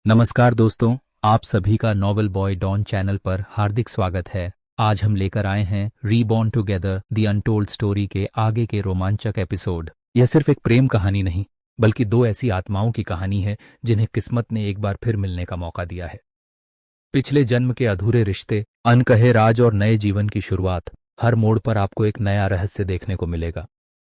नमस्कार दोस्तों, आप सभी का नॉवेल बॉय डॉन चैनल पर हार्दिक स्वागत है। आज हम लेकर आए हैं reborn together the untold story के आगे के रोमांचक एपिसोड। यह सिर्फ एक प्रेम कहानी नहीं, बल्कि दो ऐसी आत्माओं की कहानी है जिन्हें किस्मत ने एक बार फिर मिलने का मौका दिया है। पिछले जन्म के अधूरे रिश्ते, अनकहे राज और नए जीवन की शुरुआत। हर मोड़ पर आपको एक नया रहस्य देखने को मिलेगा।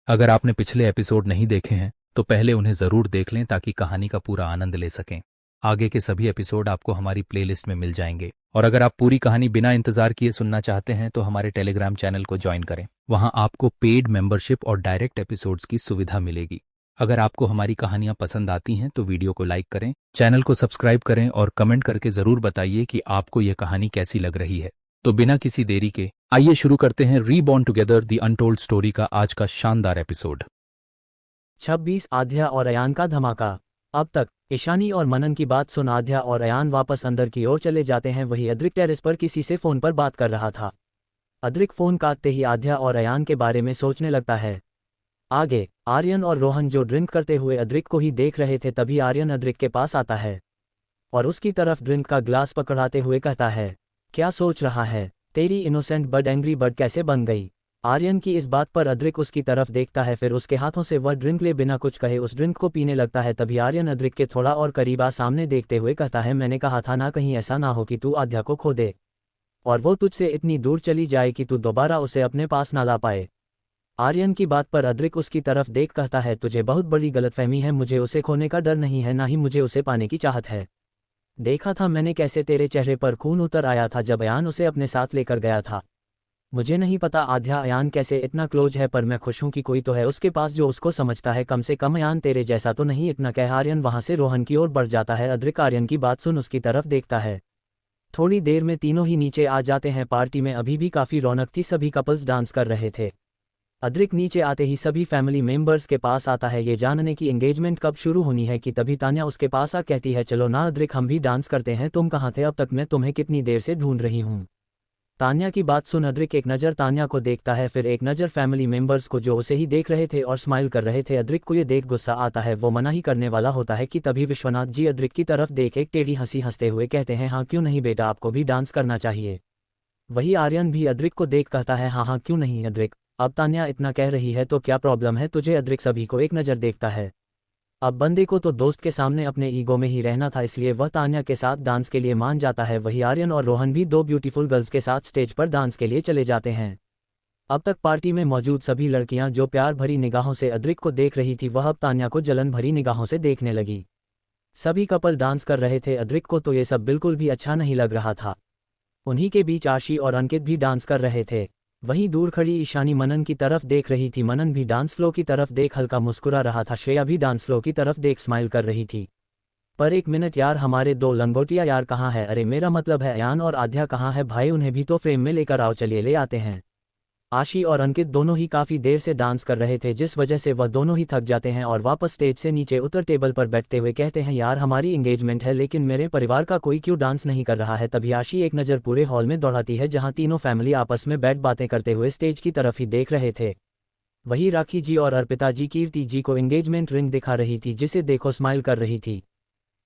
अगर आपने पिछले एपिसोड नहीं देखे हैं तो पहले उन्हें जरूर देख लें ताकि कहानी का पूरा आनंद ले सकें। आगे के सभी एपिसोड आपको हमारी प्लेलिस्ट में मिल जाएंगे। और अगर आप पूरी कहानी बिना इंतजार किए सुनना चाहते हैं तो हमारे टेलीग्राम चैनल को ज्वाइन करें। वहां आपको पेड मेंबरशिप और डायरेक्ट एपिसोड्स की सुविधा मिलेगी। अगर आपको हमारी कहानियां पसंद आती हैं तो वीडियो को लाइक करें, चैनल को सब्सक्राइब करें और कमेंट करके जरूर बताइए कि आपको यह कहानी कैसी लग रही है। तो बिना किसी देरी के आइए शुरू करते हैं reborn together the untold story का आज का शानदार एपिसोड। 26 आध्या और अयान का धमाका। अब तक ईशानी और मनन की बात सुन आध्या और अयान वापस अंदर की ओर चले जाते हैं। वही अद्रिक टेरेस पर किसी से फोन पर बात कर रहा था। अद्रिक फोन काटते ही आध्या और अयान के बारे में सोचने लगता है। आगे आर्यन और रोहन जो ड्रिंक करते हुए अद्रिक को ही देख रहे थे, तभी आर्यन अद्रिक के पास आता है और उसकी तरफ ड्रिंक का ग्लास पकड़ाते हुए कहता है, क्या सोच रहा है? तेरी इनोसेंट बट एंग्री बर्ड कैसे बन गई? आर्यन की इस बात पर अद्रिक उसकी तरफ देखता है, फिर उसके हाथों से वह ड्रिंक ले बिना कुछ कहे उस ड्रिंक को पीने लगता है। तभी आर्यन अद्रिक के थोड़ा और करीब सामने देखते हुए कहता है, मैंने कहा था ना, कहीं ऐसा ना हो कि तू आध्या को खो दे और वो तुझसे इतनी दूर चली जाए कि तू दोबारा उसे अपने पास ना ला पाए। आर्यन की बात पर अद्रिक उसकी तरफ देख कहता है, तुझे बहुत बड़ी गलतफहमी है। मुझे उसे खोने का डर नहीं है, ना ही मुझे उसे पाने की चाहत है। देखा था मैंने कैसे तेरे चेहरे पर खून उतर आया था जब अयान उसे अपने साथ लेकर गया था। मुझे नहीं पता आध्या अयान कैसे इतना क्लोज है, पर मैं खुश हूं कि कोई तो है उसके पास जो उसको समझता है। कम से कम अयान तेरे जैसा तो नहीं। इतना कह आर्यन वहां से रोहन की ओर बढ़ जाता है। अद्रिक आर्यन की बात सुन उसकी तरफ देखता है। थोड़ी देर में तीनों ही नीचे आ जाते हैं। पार्टी में अभी भी काफी रौनक थी, सभी कपल्स डांस कर रहे थे। अद्रिक नीचे आते ही सभी फैमिली मेंबर्स के पास आता है ये जानने की एंगेजमेंट कब शुरू होनी है कि तभी तान्या उसके पास आ कहती है, चलो ना अद्रिक हम भी डांस करते हैं। तुम कहाँ थे अब तक? मैं तुम्हें कितनी देर से ढूंढ रही हूँ। तान्या की बात सुन अद्रिक एक नज़र तान्या को देखता है, फिर एक नज़र फैमिली मेंबर्स को जो उसे ही देख रहे थे और स्माइल कर रहे थे। अद्रिक को ये देख गुस्सा आता है, वो मना ही करने वाला होता है कि तभी विश्वनाथ जी अद्रिक की तरफ देख एक टेढ़ी हंसी हंसते हुए कहते हैं, हाँ क्यों नहीं बेटा, आपको भी डांस करना चाहिए। वही आर्यन भी अद्रिक को देख कहता है, हाँ हाँ क्यों नहीं अद्रिक, अब तान्या इतना कह रही है तो क्या प्रॉब्लम है तुझे? अद्रिक सभी को एक नज़र देखता है। अब बंदे को तो दोस्त के सामने अपने ईगो में ही रहना था, इसलिए वह तान्या के साथ डांस के लिए मान जाता है। वही आर्यन और रोहन भी दो ब्यूटीफुल गर्ल्स के साथ स्टेज पर डांस के लिए चले जाते हैं। अब तक पार्टी में मौजूद सभी लड़कियां जो प्यार भरी निगाहों से अद्रिक को देख रही थी, वह अब तान्या को जलन भरी निगाहों से देखने लगी। सभी कपल डांस कर रहे थे, अद्रिक को तो ये सब बिल्कुल भी अच्छा नहीं लग रहा था। उन्हीं के बीच आशी और अंकित भी डांस कर रहे थे। वहीं दूर खड़ी ईशानी मनन की तरफ देख रही थी। मनन भी डांस फ्लो की तरफ देख हल्का मुस्कुरा रहा था। श्रेया भी डांस फ्लो की तरफ देख स्माइल कर रही थी। पर एक मिनट यार, हमारे दो लंगोटिया यार कहाँ है? अरे मेरा मतलब है अयान और आध्या कहाँ है भाई? उन्हें भी तो फ्रेम में लेकर आओ, चलिए ले आते हैं। आशी और अंकित दोनों ही काफ़ी देर से डांस कर रहे थे, जिस वजह से वह दोनों ही थक जाते हैं और वापस स्टेज से नीचे उतर टेबल पर बैठते हुए कहते हैं, यार हमारी एंगेजमेंट है लेकिन मेरे परिवार का कोई क्यों डांस नहीं कर रहा है? तभी आशी एक नज़र पूरे हॉल में दौड़ाती है जहां तीनों फैमिली आपस में बैठ बातें करते हुए स्टेज की तरफ ही देख रहे थे। वही राखी जी और अर्पिता जी कीर्ति जी को एंगेजमेंट रिंग दिखा रही थी, जिसे देखो स्माइल कर रही थी।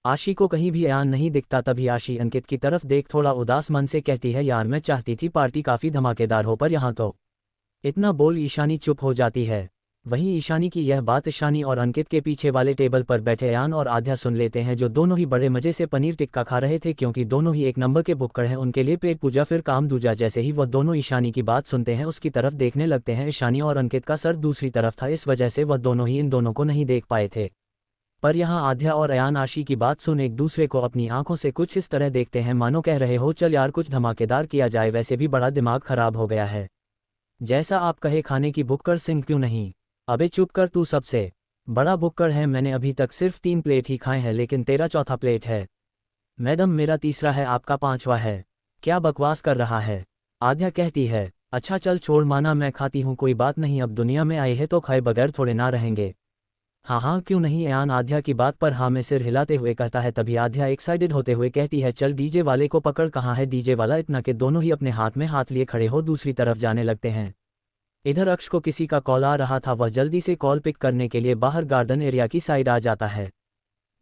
आशी को कहीं भी अयान नहीं दिखता। तभी आशी अंकित की तरफ देख थोड़ा उदास मन से कहती है, यार मैं चाहती थी पार्टी काफ़ी धमाकेदार हो, पर यहाँ तो। इतना बोल ईशानी चुप हो जाती है। वहीं ईशानी की यह बात ईशानी और अंकित के पीछे वाले टेबल पर बैठे अयान और आध्या सुन लेते हैं, जो दोनों ही बड़े मजे से पनीर टिक्का खा रहे थे, क्योंकि दोनों ही एक नंबर के भुक्कड़ हैं। उनके लिए पेट पूजा फिर काम दूजा। जैसे ही वह दोनों ईशानी की बात सुनते हैं उसकी तरफ देखने लगते हैं। ईशानी और अंकित का सर दूसरी तरफ था, इस वजह से वह दोनों ही इन दोनों को नहीं देख पाए थे। पर यहाँ आध्या और अयान आशी की बात सुन एक दूसरे को अपनी आंखों से कुछ इस तरह देखते हैं मानो कह रहे हो, चल यार कुछ धमाकेदार किया जाए, वैसे भी बड़ा दिमाग खराब हो गया है। जैसा आप कहे खाने की भुक्कड़ सिंह क्यों नहीं? अबे चुप कर, तू सबसे बड़ा भुक्कड़ है। मैंने अभी तक सिर्फ 3 प्लेट ही खाए हैं, लेकिन तेरा चौथा प्लेट है। मैडम मेरा तीसरा है, आपका 5वां है। क्या बकवास कर रहा है? आध्या कहती है, अच्छा चल छोड़, माना मैं खाती हूँ, कोई बात नहीं, अब दुनिया में आए हैं तो खाए बगैर थोड़े ना रहेंगे। हाँ हाँ क्यों नहीं? अयान आध्या की बात पर हाँ में सिर हिलाते हुए कहता है। तभी आध्या एक्साइटेड होते हुए कहती है, चल डीजे वाले को पकड़, कहाँ है डीजे वाला? इतना के दोनों ही अपने हाथ में हाथ लिए खड़े हो दूसरी तरफ जाने लगते हैं। इधर अक्ष को किसी का कॉल आ रहा था, वह जल्दी से कॉल पिक करने के लिए बाहर गार्डन एरिया की साइड आ जाता है।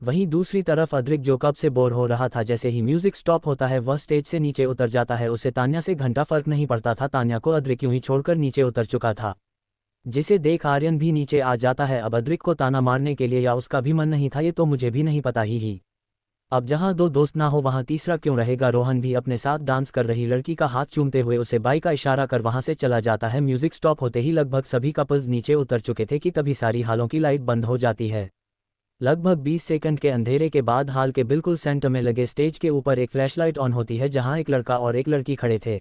वहीं दूसरी तरफ अद्रिक जो कब से बोर हो रहा था, जैसे ही म्यूजिक स्टॉप होता है वह स्टेज से नीचे उतर जाता है। उसे तान्या से घंटा फर्क नहीं पड़ता था, तान्या को अद्रिक यूं ही छोड़कर नीचे उतर चुका था, जिसे देख आर्यन भी नीचे आ जाता है। अब अद्रिक को ताना मारने के लिए या उसका भी मन नहीं था ये तो मुझे भी नहीं पता ही। अब जहां दो दोस्त ना हो वहां तीसरा क्यों रहेगा। रोहन भी अपने साथ डांस कर रही लड़की का हाथ चूमते हुए उसे बाई का इशारा कर वहां से चला जाता है। म्यूजिक स्टॉप होते ही लगभग सभी कपल्स नीचे उतर चुके थे कि तभी सारी हालों की लाइट बंद हो जाती है। लगभग 20 सेकंड के अंधेरे के बाद हाल के बिल्कुल सेंटर में लगे स्टेज के ऊपर एक फ्लैशलाइट ऑन होती है, जहां एक लड़का और एक लड़की खड़े थे।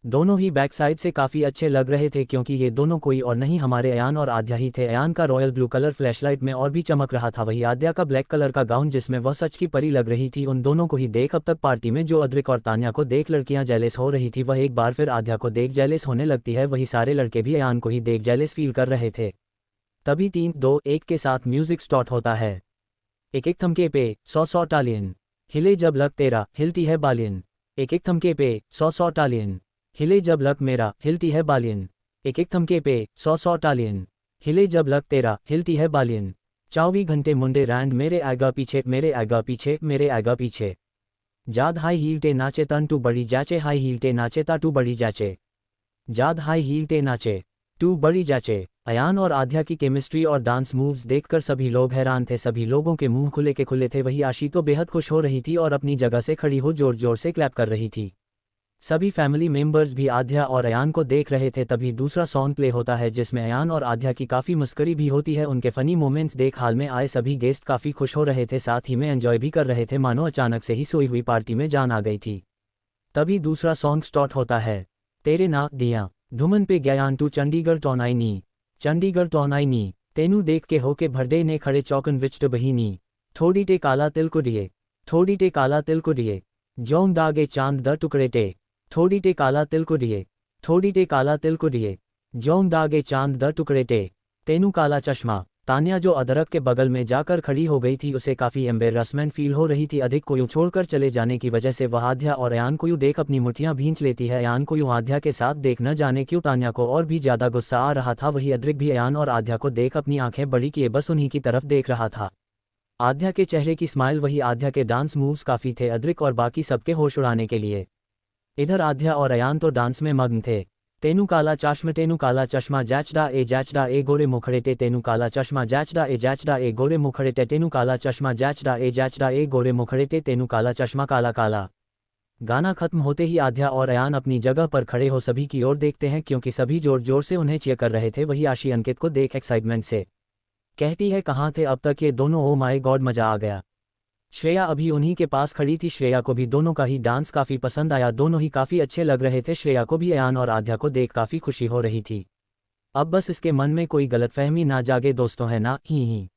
दोनों ही बैक साइड से काफ़ी अच्छे लग रहे थे क्योंकि ये दोनों कोई और नहीं हमारे अयान और आद्या ही थे। अयान का रॉयल ब्लू कलर फ्लैशलाइट में और भी चमक रहा था, वही आद्या का ब्लैक कलर का गाउन जिसमें वह सच की परी लग रही थी। उन दोनों को ही देख अब तक पार्टी में जो अद्रिक और तान्या को देख लड़कियां जेलेस हो रही थी, वह एक बार फिर आद्या को देख जेलेस होने लगती है। वही सारे लड़के भी अयान को ही देख जेलेस फील कर रहे थे। तभी 3, 2, 1 के साथ म्यूजिक स्टार्ट होता है। एक एक थमके पे 100 टालियन हिले जब लग तेरा हिलती है बालियन। एक एक थमके पे 100 टालियन हिले जब लग मेरा हिलती है बालियन। एक एक थमके पे 100 टालियन हिले जब लग तेरा हिलती है बालियन। 24 घंटे मुंडे रैंड मेरे आएगा पीछे, मेरे आएगा पीछे, मेरे आएगा पीछे। जाद हाई हील टे नाचे तन टू बड़ी जाचे, हाई हील टे नाचे ता टू बड़ी जाचे। जाद हाई हील टे नाचे टू बड़ी जाचे। अयान और आद्या की केमिस्ट्री और डांस मूव्स देखकर सभी लोग हैरान थे, सभी लोगों के मुंह खुले के खुले थे। वही आशी तो बेहद खुश हो रही थी और अपनी जगह से खड़ी हो जोर जोर से क्लैप कर रही थी। सभी फैमिली मेंबर्स भी आद्या और अयान को देख रहे थे। तभी दूसरा सॉन्ग प्ले होता है जिसमें अयान और आद्या की काफ़ी मस्करी भी होती है। उनके फनी मोमेंट्स देख हाल में आए सभी गेस्ट काफ़ी खुश हो रहे थे, साथ ही में एंजॉय भी कर रहे थे, मानो अचानक से ही सोई हुई पार्टी में जान आ गई थी। तभी दूसरा सॉन्ग स्टार्ट होता है। तेरे ना दिया धुमन पे गयान टू चंडीगढ़ टॉनाई नी, चंडीगढ़ टॉनाई नी। तेनू देख के होके भरदे ने खड़े चौकन विच ट बहीनी। थोड़ी टे काला तिल कुड़िए, थोड़ी टे काला तिल कुड़िए। जौन दागे चांद द टुकड़े टे, थोड़ी टे काला तिल कुड़िए, थोड़ी टे काला तिल कुड़िए। जौन दागे चांद द टुकड़े टे। तेनू काला चश्मा। तान्या जो अदरक के बगल में जाकर खड़ी हो गई थी, उसे काफ़ी एम्बेरसमेंट फील हो रही थी। अधिक को यूं छोड़कर चले जाने की वजह से वह आद्या और अयान को यूं देख अपनी मुठ्ठियां भींच लेती है। अयान को यूं आद्या के साथ देख न जाने क्यों तान्या को और भी ज़्यादा गुस्सा आ रहा था। वही अद्रिक भी अयान और आद्या को देख अपनी आंखें बड़ी किए बस उन्हीं की तरफ देख रहा था। आद्या के चेहरे की स्माइल, वही आद्या के डांस मूव्स काफ़ी थे अद्रिक और बाकी सबके होश उड़ाने के लिए। इधर आद्या और अयान तो डांस में मग्न थे। तेनू काला चश्मा जैचडा ए गोरे मुखड़े टे। तेनू काला चश्मा जैचडा ए गोरे मुखड़े टे। तेनू काला चश्मा जैचडा ए गोरे मुखड़े टे। तेनू काला चश्मा काला काला। गाना खत्म होते ही आद्या और अयान अपनी जगह पर खड़े हो सभी की ओर देखते हैं क्योंकि सभी जोर जोर से उन्हें चीयर कर रहे थे। वही आशी अंकित को देख एक्साइटमेंट से कहती है कहाँ थे अब तक ये दोनों, ओ माय गॉड मजा आ गया। श्रेया अभी उन्हीं के पास खड़ी थी। श्रेया को भी दोनों का ही डांस काफ़ी पसंद आया, दोनों ही काफ़ी अच्छे लग रहे थे। श्रेया को भी अयान और आद्या को देख काफ़ी खुशी हो रही थी। अब बस इसके मन में कोई गलतफहमी ना जागे दोस्तों, है ना ही।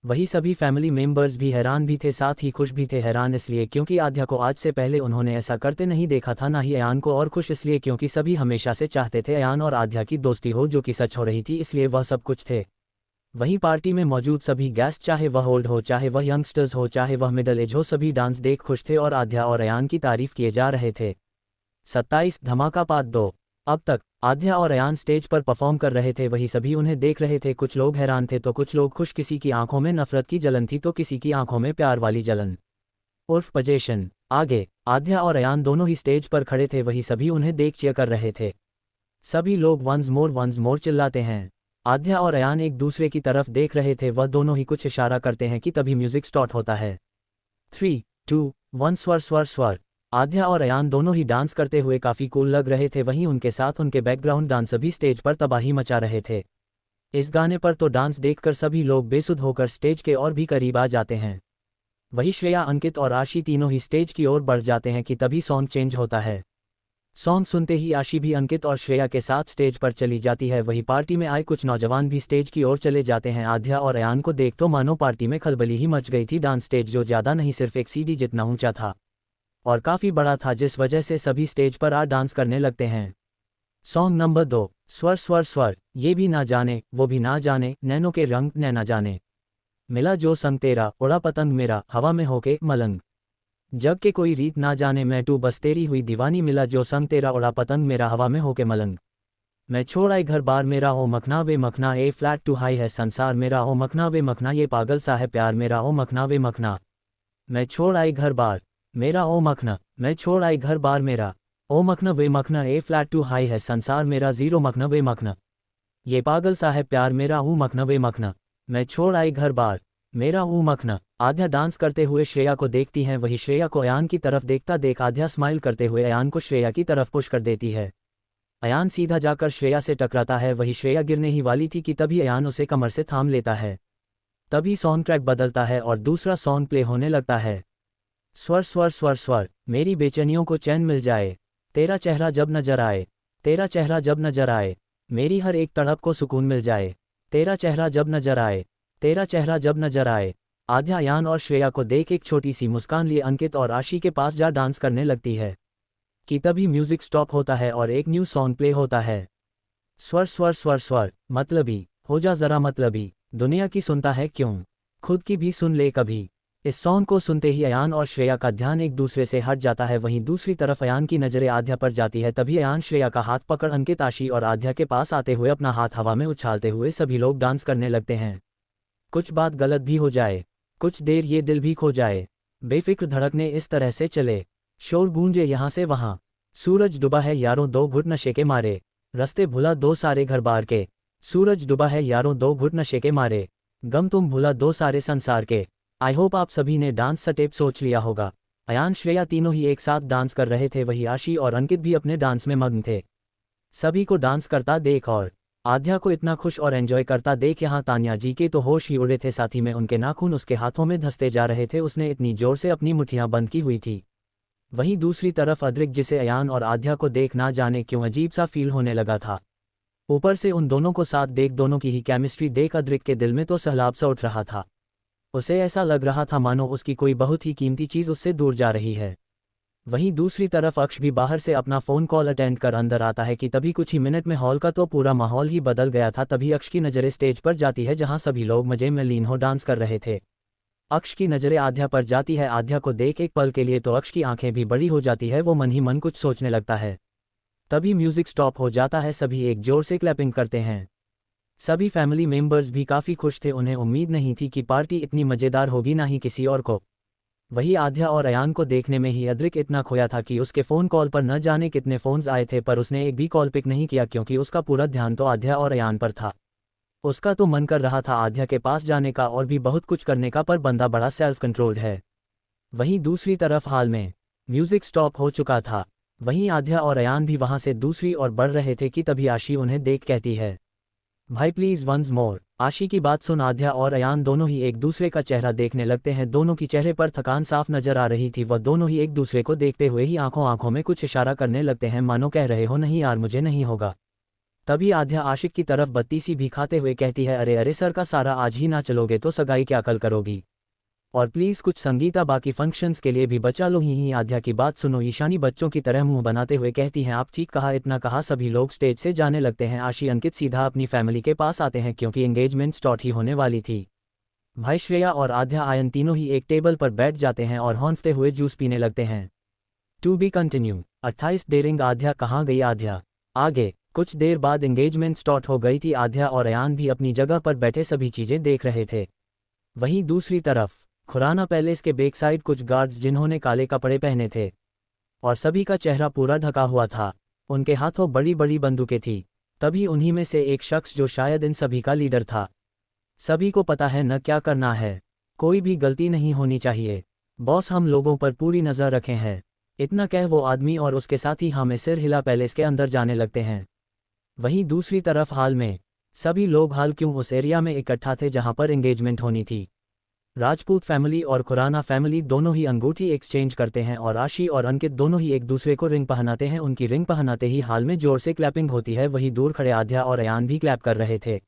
वही सभी फैमिली मेंबर्स भी हैरान भी थे, साथ ही खुश भी थे। हैरान इसलिए क्योंकि आद्या को आज से पहले उन्होंने ऐसा करते नहीं देखा था, ना ही अयान को, और खुश इसलिए क्योंकि सभी हमेशा से चाहते थे अयान और आद्या की दोस्ती हो, जो कि सच हो रही थी, इसलिए वह सब कुछ थे। वहीं पार्टी में मौजूद सभी गेस्ट, चाहे वह ओल्ड हो, चाहे वह यंगस्टर्स हो, चाहे वह मिडल एज हो, सभी डांस देख खुश थे और आद्या और अयान की तारीफ किए जा रहे थे। 27 धमाका पार्ट 2। अब तक आद्या और अयान स्टेज पर परफॉर्म कर रहे थे, वही सभी उन्हें देख रहे थे। कुछ लोग हैरान थे तो कुछ लोग खुश, किसी की आंखों में नफरत की जलन थी तो किसी की आंखों में प्यार वाली जलन उर्फ पजेशन। आगे आद्या और अयान दोनों ही स्टेज पर खड़े थे, वही सभी उन्हें देख चीयर कर रहे थे। सभी लोग वंस मोर चिल्लाते हैं। आद्या और अयान एक दूसरे की तरफ देख रहे थे, वह दोनों ही कुछ इशारा करते हैं कि तभी म्यूजिक स्टार्ट होता है। 3, 2, 1 स्वर स्वर स्वर। आद्या और अयान दोनों ही डांस करते हुए काफ़ी कूल लग रहे थे, वहीं उनके साथ उनके बैकग्राउंड डांसर भी स्टेज पर तबाही मचा रहे थे। इस गाने पर तो डांस देखकर सभी लोग बेसुध होकर स्टेज के और भी करीब आ जाते हैं। वही श्रेया, अंकित और आशी तीनों ही स्टेज की ओर बढ़ जाते हैं कि तभी सॉन्ग चेंज होता है। सॉन्ग सुनते ही आशी भी अंकित और श्रेया के साथ स्टेज पर चली जाती है। वही पार्टी में आए कुछ नौजवान भी स्टेज की ओर चले जाते हैं। आद्या और अयान को देख तो मानो पार्टी में खलबली ही मच गई थी। डांस स्टेज जो ज़्यादा नहीं सिर्फ एक सीढ़ी जितना ऊंचा था और काफ़ी बड़ा था, जिस वजह से सभी स्टेज पर आ डांस करने लगते हैं। सॉन्ग नंबर 2 स्वर स्वर स्वर। ये भी ना जाने वो भी ना जाने, नैनों के रंग नैना जाने। मिला जो संग तेरा, उड़ा पतंग मेरा, हवा में होके मलंग। जग के कोई रीत ना जाने, मैं तू बस तेरी हुई दीवानी। मिला जो संग तेरा, उड़ा पतंग मेरा, हवा में होके मलंग। मैं छोड़ आई घर बार मेरा ओ मखना वे मखना, ए फ्लैट टू हाई है संसार मेरा ओ मखना वे मखना, ये पागल सा है प्यार मेरा ओ मखना वे मखना। मैं छोड़ आई घर बार मेरा ओ मखना, मैं छोड़ आई घर बार मेरा ओ मखना वे मखना, ए फ्लैट टू हाई है संसार मेरा, जीरो मखना वे मखना, ये पागल सा है प्यार मेरा ओ मखना वे मखना। मैं छोड़ आई घर बार मेरा ओ मखना। आध्या डांस करते हुए श्रेया को देखती हैं, वही श्रेया को अयान की तरफ देखता देख आध्या स्माइल करते हुए अयान को श्रेया की तरफ पुश कर देती है। अयान सीधा जाकर श्रेया से टकराता है, वही श्रेया गिरने ही वाली थी कि तभी अयान उसे कमर से थाम लेता है। तभी सॉन्ग ट्रैक बदलता है और दूसरा सॉन्ग प्ले होने लगता है। स्वर स्वर स्वर स्वर, मेरी बेचैनियों को चैन मिल जाए, तेरा चेहरा जब नजर आए, तेरा चेहरा जब नजर आए, मेरी हर एक तड़प को सुकून मिल जाए, तेरा चेहरा जब नजर आए, तेरा चेहरा जब नजर आए। आध्या अयान और श्रेया को देख एक छोटी सी मुस्कान लिए अंकित और आशी के पास जा डांस करने लगती है कि तभी म्यूजिक स्टॉप होता है और एक न्यू सॉन्ग प्ले होता है। स्वर स्वर स्वर स्वर, मतलबी हो जा जरा मतलबी, दुनिया की सुनता है क्यों, खुद की भी सुन ले कभी। इस सॉन्ग को सुनते ही अयान और श्रेया का ध्यान एक दूसरे से हट जाता है, वहीं दूसरी तरफ अयान की नज़रें आध्या पर जाती है। तभी अयान श्रेया का हाथ पकड़ अंकित, आशी और आध्या के पास आते हुए अपना हाथ हवा में उछालते हुए सभी लोग डांस करने लगते हैं। कुछ बात गलत भी हो जाए, कुछ देर ये दिल भी खो जाए, बेफिक्र धड़कने इस तरह से चले, शोर गूंजे यहाँ से वहाँ, सूरज डूबा है यारों दो घुट नशे के मारे, रस्ते भुला दो सारे घर बार के, सूरज डूबा है यारों दो घुट नशे के मारे, गम तुम भुला दो सारे संसार के। आई होप आप सभी ने डांस स्टेप सोच लिया होगा। अयान श्रेया तीनों ही एक साथ डांस कर रहे थे, वही आशी और अंकित भी अपने डांस में मग्न थे। सभी को डांस करता देख और आध्या को इतना खुश और एंजॉय करता देख यहाँ तान्या जी के तो होश ही उड़े थे, साथ ही में उनके नाखून उसके हाथों में धंसते जा रहे थे, उसने इतनी जोर से अपनी मुट्ठियां बंद की हुई थी। वहीं दूसरी तरफ अद्रिक, जिसे अयान और आध्या को देख ना जाने क्यों अजीब सा फील होने लगा था, ऊपर से उन दोनों को साथ देख, दोनों की ही केमिस्ट्री देख अद्रिक के दिल में तो सैलाब सा उठ रहा था। उसे ऐसा लग रहा था मानो उसकी कोई बहुत ही कीमती चीज़ उससे दूर जा रही है। वहीं दूसरी तरफ अक्ष भी बाहर से अपना फ़ोन कॉल अटेंड कर अंदर आता है कि तभी कुछ ही मिनट में हॉल का तो पूरा माहौल ही बदल गया था। तभी अक्ष की नज़रें स्टेज पर जाती है जहां सभी लोग मजे में लीन हो डांस कर रहे थे। अक्ष की नज़रें आध्या पर जाती है, आध्या को देख एक पल के लिए तो अक्ष की आंखें भी बड़ी हो जाती है, वो मन ही मन कुछ सोचने लगता है। तभी म्यूजिक स्टॉप हो जाता है, सभी एक जोर से क्लैपिंग करते हैं। सभी फैमिली मेंबर्स भी काफ़ी खुश थे, उन्हें उम्मीद नहीं थी कि पार्टी इतनी मज़ेदार होगी, ना ही किसी और को। वही आध्या और अयान को देखने में ही अद्रिक इतना खोया था कि उसके फ़ोन कॉल पर न जाने कितने फ़ोन्स आए थे, पर उसने एक भी कॉल पिक नहीं किया क्योंकि उसका पूरा ध्यान तो आध्या और अयान पर था। उसका तो मन कर रहा था आध्या के पास जाने का और भी बहुत कुछ करने का, पर बंदा बड़ा सेल्फ कंट्रोल्ड है। वहीं दूसरी तरफ हाल में म्यूजिक स्टॉप हो चुका था, वहीं आध्या और अयान भी वहां से दूसरी ओर बढ़ रहे थे कि तभी आशी उन्हें देख कहती है, भाई प्लीज वंस मोर। आशी की बात सुन आध्या और अयान दोनों ही एक दूसरे का चेहरा देखने लगते हैं। दोनों की चेहरे पर थकान साफ नजर आ रही थी, वह दोनों ही एक दूसरे को देखते हुए ही आंखों आंखों में कुछ इशारा करने लगते हैं, मानो कह रहे हो नहीं यार मुझे नहीं होगा। तभी आध्या आशिक की तरफ बत्ती सी भी खाते हुए कहती है, अरे अरे सर का सारा आज ही ना चलोगे तो सगाई क्या कल करोगी, और प्लीज़ कुछ संगीता बाकी फंक्शंस के लिए भी बचा लो। ही आध्या की बात सुनो ईशानी बच्चों की तरह मुंह बनाते हुए कहती हैं, आप ठीक कहा। इतना कहा सभी लोग स्टेज से जाने लगते हैं। आशी अंकित सीधा अपनी फैमिली के पास आते हैं क्योंकि एंगेजमेंट स्टार्ट ही होने वाली थी। भाई श्रेया और आध्या आयन तीनों ही एक टेबल पर बैठ जाते हैं और हौंफते हुए जूस पीने लगते हैं। To be continue. 28 daring Aadhya कहाँ गई आध्या। आगे कुछ देर बाद एंगेजमेंट स्टार्ट हो गई थी। आध्या और अयान भी अपनी जगह पर बैठे सभी चीजें देख रहे थे। वहीं दूसरी तरफ खुराना पैलेस के बैक साइड कुछ गार्ड्स जिन्होंने काले कपड़े पहने थे और सभी का चेहरा पूरा ढका हुआ था, उनके हाथों बड़ी बड़ी बंदूकें थी। तभी उन्हीं में से एक शख्स जो शायद इन सभी का लीडर था, सभी को पता है न क्या करना है, कोई भी गलती नहीं होनी चाहिए, बॉस हम लोगों पर पूरी नज़र रखे हैं। इतना कह वो आदमी और उसके साथी हमें सिर हिला पैलेस के अंदर जाने लगते हैं। वहीं दूसरी तरफ हाल में सभी लोग हाल क्यों उस एरिया में इकट्ठा थे जहां पर एंगेजमेंट होनी थी। राजपूत फैमिली और खुराना फैमिली दोनों ही अंगूठी एक्सचेंज करते हैं और आशी और अंकित दोनों ही एक दूसरे को रिंग पहनाते हैं। उनकी रिंग पहनाते ही हाल में जोर से क्लैपिंग होती है। वहीं दूर खड़े आध्या और अयान भी क्लैप कर रहे थे।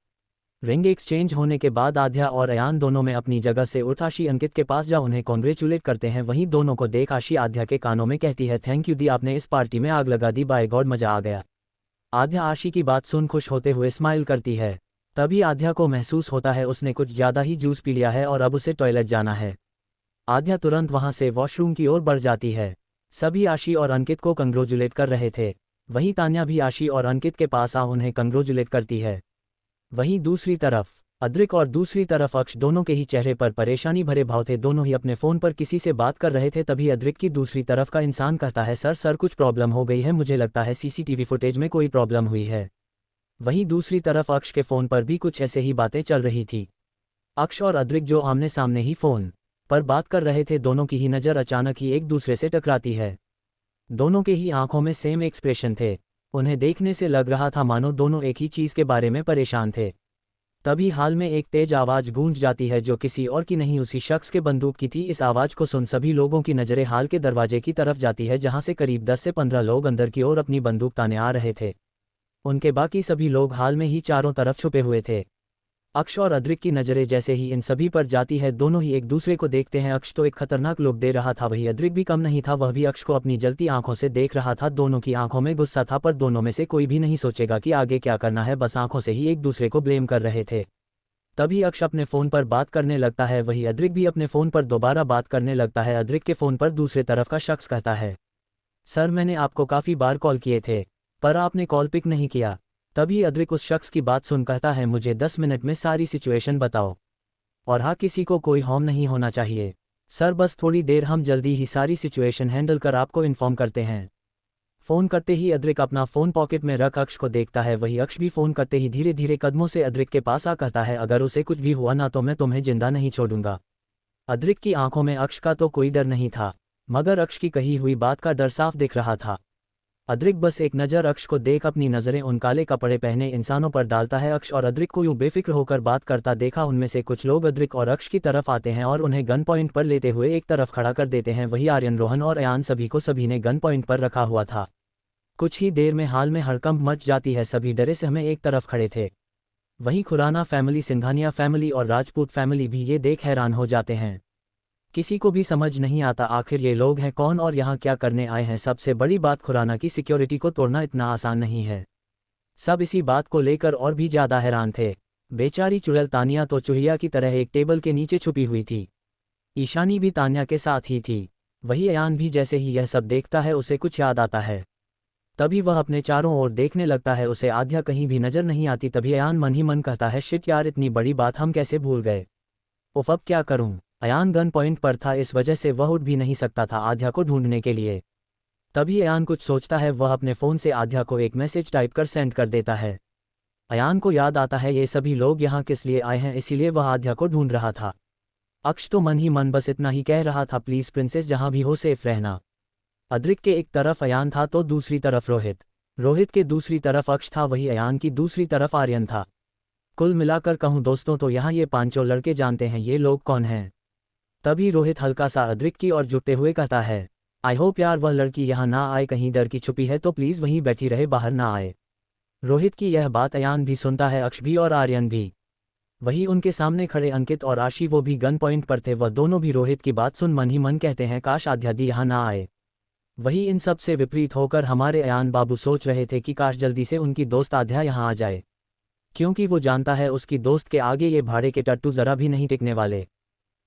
रिंग एक्सचेंज होने के बाद आध्या और अयान दोनों में अपनी जगह से उठ आशी अंकित के पास जा उन्हें कॉन्ग्रेचुलेट करते हैं। वहीं दोनों को देख आशी आध्या के कानों में कहती है, थैंक यू दी, आपने इस पार्टी में आग लगा दी, बाय गॉड मजा आ गया। आध्या आशी की बात सुन खुश होते हुए स्माइल करती है। तभी आध्या को महसूस होता है उसने कुछ ज़्यादा ही जूस पी लिया है और अब उसे टॉयलेट जाना है। आध्या तुरंत वहां से वॉशरूम की ओर बढ़ जाती है। सभी आशी और अंकित को कंग्रेचुलेट कर रहे थे। वहीं तान्या भी आशी और अंकित के पास आ उन्हें कंग्रेचुलेट करती है। वहीं दूसरी तरफ अद्रिक और दूसरी तरफ अक्ष दोनों के ही चेहरे पर परेशानी भरे भाव थे। दोनों ही अपने फ़ोन पर किसी से बात कर रहे थे। तभी अद्रिक की दूसरी तरफ का इंसान कहता है, सर कुछ प्रॉब्लम हो गई है, मुझे लगता है सीसीटीवी फुटेज में कोई प्रॉब्लम हुई है। वहीं दूसरी तरफ अक्ष के फ़ोन पर भी कुछ ऐसे ही बातें चल रही थी। अक्ष और अद्रिक जो आमने सामने ही फ़ोन पर बात कर रहे थे, दोनों की ही नज़र अचानक ही एक दूसरे से टकराती है। दोनों के ही आंखों में सेम एक्सप्रेशन थे। उन्हें देखने से लग रहा था मानो दोनों एक ही चीज़ के बारे में परेशान थे। तभी हाल में एक तेज आवाज़ गूंज जाती है जो किसी और की नहीं उसी शख्स के बंदूक की थी। इस आवाज़ को सुन सभी लोगों की नज़रें हाल के दरवाजे की तरफ जाती है जहां से करीब 10 से 15 लोग अंदर की ओर अपनी बंदूक ताने आ रहे थे। उनके बाकी सभी लोग हाल में ही चारों तरफ छुपे हुए थे। अक्ष और अद्रिक की नज़रें जैसे ही इन सभी पर जाती है, दोनों ही एक दूसरे को देखते हैं। अक्ष तो एक खतरनाक लुक दे रहा था, वही अद्रिक भी कम नहीं था, वह भी अक्ष को अपनी जलती आंखों से देख रहा था। दोनों की आंखों में गुस्सा था, पर दोनों में से कोई भी नहीं सोचेगा कि आगे क्या करना है, बस आंखों से ही एक दूसरे को ब्लेम कर रहे थे। तभी अक्ष अपने फ़ोन पर बात करने लगता है, वही अद्रिक भी अपने फ़ोन पर दोबारा बात करने लगता है। अद्रिक के फ़ोन पर दूसरे तरफ का शख्स कहता है, सर मैंने आपको काफ़ी बार कॉल किए थे पर आपने कॉल पिक नहीं किया। तभी अद्रिक उस शख्स की बात सुन कहता है, मुझे 10 मिनट में सारी सिचुएशन बताओ, और हाँ किसी को कोई हार्म नहीं होना चाहिए। सर बस थोड़ी देर, हम जल्दी ही सारी सिचुएशन हैंडल कर आपको इन्फॉर्म करते हैं। फ़ोन करते ही अद्रिक अपना फ़ोन पॉकेट में रख अक्ष को देखता है। वही अक्ष भी फ़ोन करते ही धीरे धीरे कदमों से अद्रिक के पास आ कहता है, अगर उसे कुछ भी हुआ ना तो मैं तुम्हें जिंदा नहीं छोड़ूंगा। अद्रिक की आंखों में अक्ष का तो कोई डर नहीं था, मगर अक्ष की कही हुई बात का डर साफ दिख रहा था। अद्रिक बस एक नज़र अक्ष को देख अपनी नज़रें उन काले कपड़े पहने इंसानों पर डालता है। अक्ष और अद्रिक को यूं बेफिक्र होकर बात करता देखा उनमें से कुछ लोग अद्रिक और अक्ष की तरफ आते हैं और उन्हें गन पॉइंट पर लेते हुए एक तरफ खड़ा कर देते हैं। वही आर्यन, रोहन और अयान सभी ने गन पॉइंट पर रखा हुआ था। कुछ ही देर में हाल में हड़कंप मच जाती है, सभी डरे से हमें एक तरफ खड़े थे। वहीं खुराना फैमिली, सिंघानिया फैमिली और राजपूत फैमिली भी ये देख हैरान हो जाते हैं। किसी को भी समझ नहीं आता आखिर ये लोग हैं कौन और यहाँ क्या करने आए हैं। सबसे बड़ी बात, खुराना की सिक्योरिटी को तोड़ना इतना आसान नहीं है। सब इसी बात को लेकर और भी ज़्यादा हैरान थे। बेचारी चुड़ैल तानिया तो चूहिया की तरह एक टेबल के नीचे छुपी हुई थी। ईशानी भी तान्या के साथ ही थी। वही अयान भी जैसे ही यह सब देखता है उसे कुछ याद आता है। तभी वह अपने चारों ओर देखने लगता है, उसे आध्या कहीं भी नजर नहीं आती। तभी अयान मन ही मन कहता है, शिट यार इतनी बड़ी बात हम कैसे भूल गए। उफ अब क्या करूं। अयान गन पॉइंट पर था, इस वजह से वह उठ भी नहीं सकता था आध्या को ढूंढने के लिए। तभी अयान कुछ सोचता है, वह अपने फ़ोन से आध्या को एक मैसेज टाइप कर सेंड कर देता है। अयान को याद आता है ये सभी लोग यहाँ किस लिए आए हैं, इसीलिए वह आध्या को ढूंढ रहा था। अक्ष तो मन ही मन बस इतना ही कह रहा था, प्लीज़ प्रिंसेस जहाँ भी हो सेफ रहना। अद्रिक के एक तरफ अयान था तो दूसरी तरफ रोहित के दूसरी तरफ अक्ष था, वही अयान की दूसरी तरफ आर्यन था। कुल मिलाकर कहूँ दोस्तों तो यहाँ ये पांचों लड़के जानते हैं ये लोग कौन हैं। तभी रोहित हल्का सा अद्रिक की ओर झुकते हुए कहता है, आई होप यार वह लड़की यहाँ ना आए, कहीं डर की छुपी है तो प्लीज़ वहीं बैठी रहे, बाहर ना आए। रोहित की यह बात अयान भी सुनता है, अक्ष भी और आर्यन भी। वही उनके सामने खड़े अंकित और आशी, वो भी गन पॉइंट पर थे। वह दोनों भी रोहित की बात सुन मन ही मन कहते हैं, काश आध्या दी यहाँ ना आए। वही इन सब से विपरीत होकर हमारे अयान बाबू सोच रहे थे कि काश जल्दी से उनकी दोस्त आध्या यहाँ आ जाए, क्योंकि वो जानता है उसकी दोस्त के आगे ये भाड़े के टट्टू ज़रा भी नहीं टिकने वाले।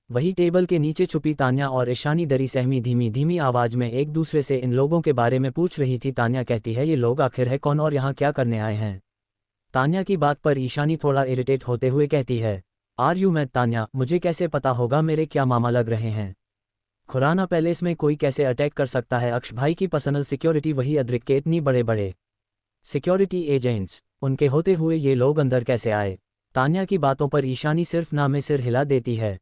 वही टेबल के नीचे छुपी तान्या और ईशानी डरी सहमी धीमी धीमी आवाज़ में एक दूसरे से इन लोगों के बारे में पूछ रही थी। तान्या कहती है, ये लोग आखिर है कौन और यहाँ क्या करने आए हैं। तान्या की बात पर ईशानी थोड़ा इरिटेट होते हुए कहती है, आर यू मैड तान्या, मुझे कैसे पता होगा मेरे क्या मामा लग रहे हैं। खुराना पैलेस में कोई कैसे अटैक कर सकता है, अक्ष भाई की पर्सनल सिक्योरिटी, वही अद्रिक के इतनी बड़े बड़े सिक्योरिटी एजेंट्स, उनके होते हुए ये लोग अंदर कैसे आए। तान्या की बातों पर ईशानी सिर्फ नामे सिर हिला देती है।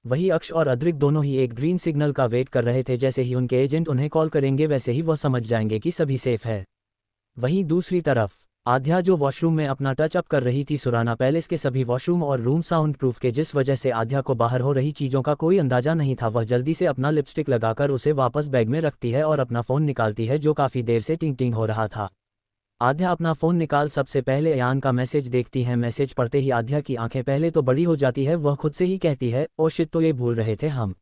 वही अक्ष और अद्रिक दोनों ही एक ग्रीन सिग्नल का वेट कर रहे थे, जैसे ही उनके एजेंट उन्हें कॉल करेंगे वैसे ही वह समझ जाएंगे कि सभी सेफ है। वहीं दूसरी तरफ आध्या जो वॉशरूम में अपना टच अप कर रही थी, सुराना पैलेस के सभी वॉशरूम और रूम साउंड प्रूफ के, जिस वजह से आध्या को बाहर हो रही चीज़ों का कोई अंदाजा नहीं था। वह जल्दी से अपना लिपस्टिक लगाकर उसे वापस बैग में रखती है और अपना फ़ोन निकालती है जो काफ़ी देर से टिंग टिंग हो रहा था। आध्या अपना फ़ोन निकाल सबसे पहले अयान का मैसेज देखती है। मैसेज पढ़ते ही आध्या की आंखें पहले तो बड़ी हो जाती है, वह खुद से ही कहती है, ओ शिट तो ये भूल रहे थे हम।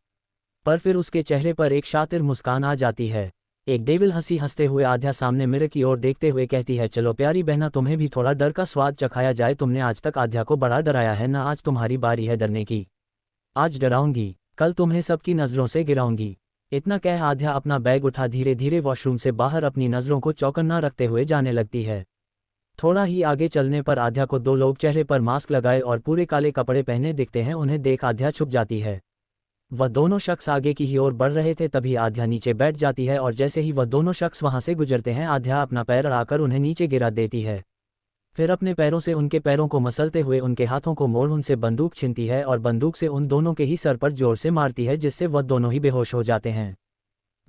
पर फिर उसके चेहरे पर एक शातिर मुस्कान आ जाती है। एक डेविल हंसी हंसते हुए आध्या सामने मिरर की ओर देखते हुए कहती है, चलो प्यारी बहना तुम्हें भी थोड़ा डर का स्वाद चखाया जाए, तुमने आज तक आध्या को बड़ा डराया है ना, आज तुम्हारी बारी है डरने की। आज डराऊंगी, कल तुम्हें सबकी नज़रों से गिराऊंगी। इतना कह आध्या अपना बैग उठा धीरे धीरे वॉशरूम से बाहर अपनी नज़रों को चौकन्ना रखते हुए जाने लगती है। थोड़ा ही आगे चलने पर आध्या को दो लोग चेहरे पर मास्क लगाए और पूरे काले कपड़े पहने दिखते हैं। उन्हें देख आध्या छुप जाती है। वह दोनों शख्स आगे की ही ओर बढ़ रहे थे, तभी आध्या नीचे बैठ जाती है और जैसे ही वह दोनों शख्स वहां से गुजरते हैं आध्या अपना पैर अड़ाकर उन्हें नीचे गिरा देती है। फिर अपने पैरों से उनके पैरों को मसलते हुए उनके हाथों को मोड़ उनसे बंदूक छीनती है और बंदूक से उन दोनों के ही सर पर जोर से मारती है, जिससे वह दोनों ही बेहोश हो जाते हैं।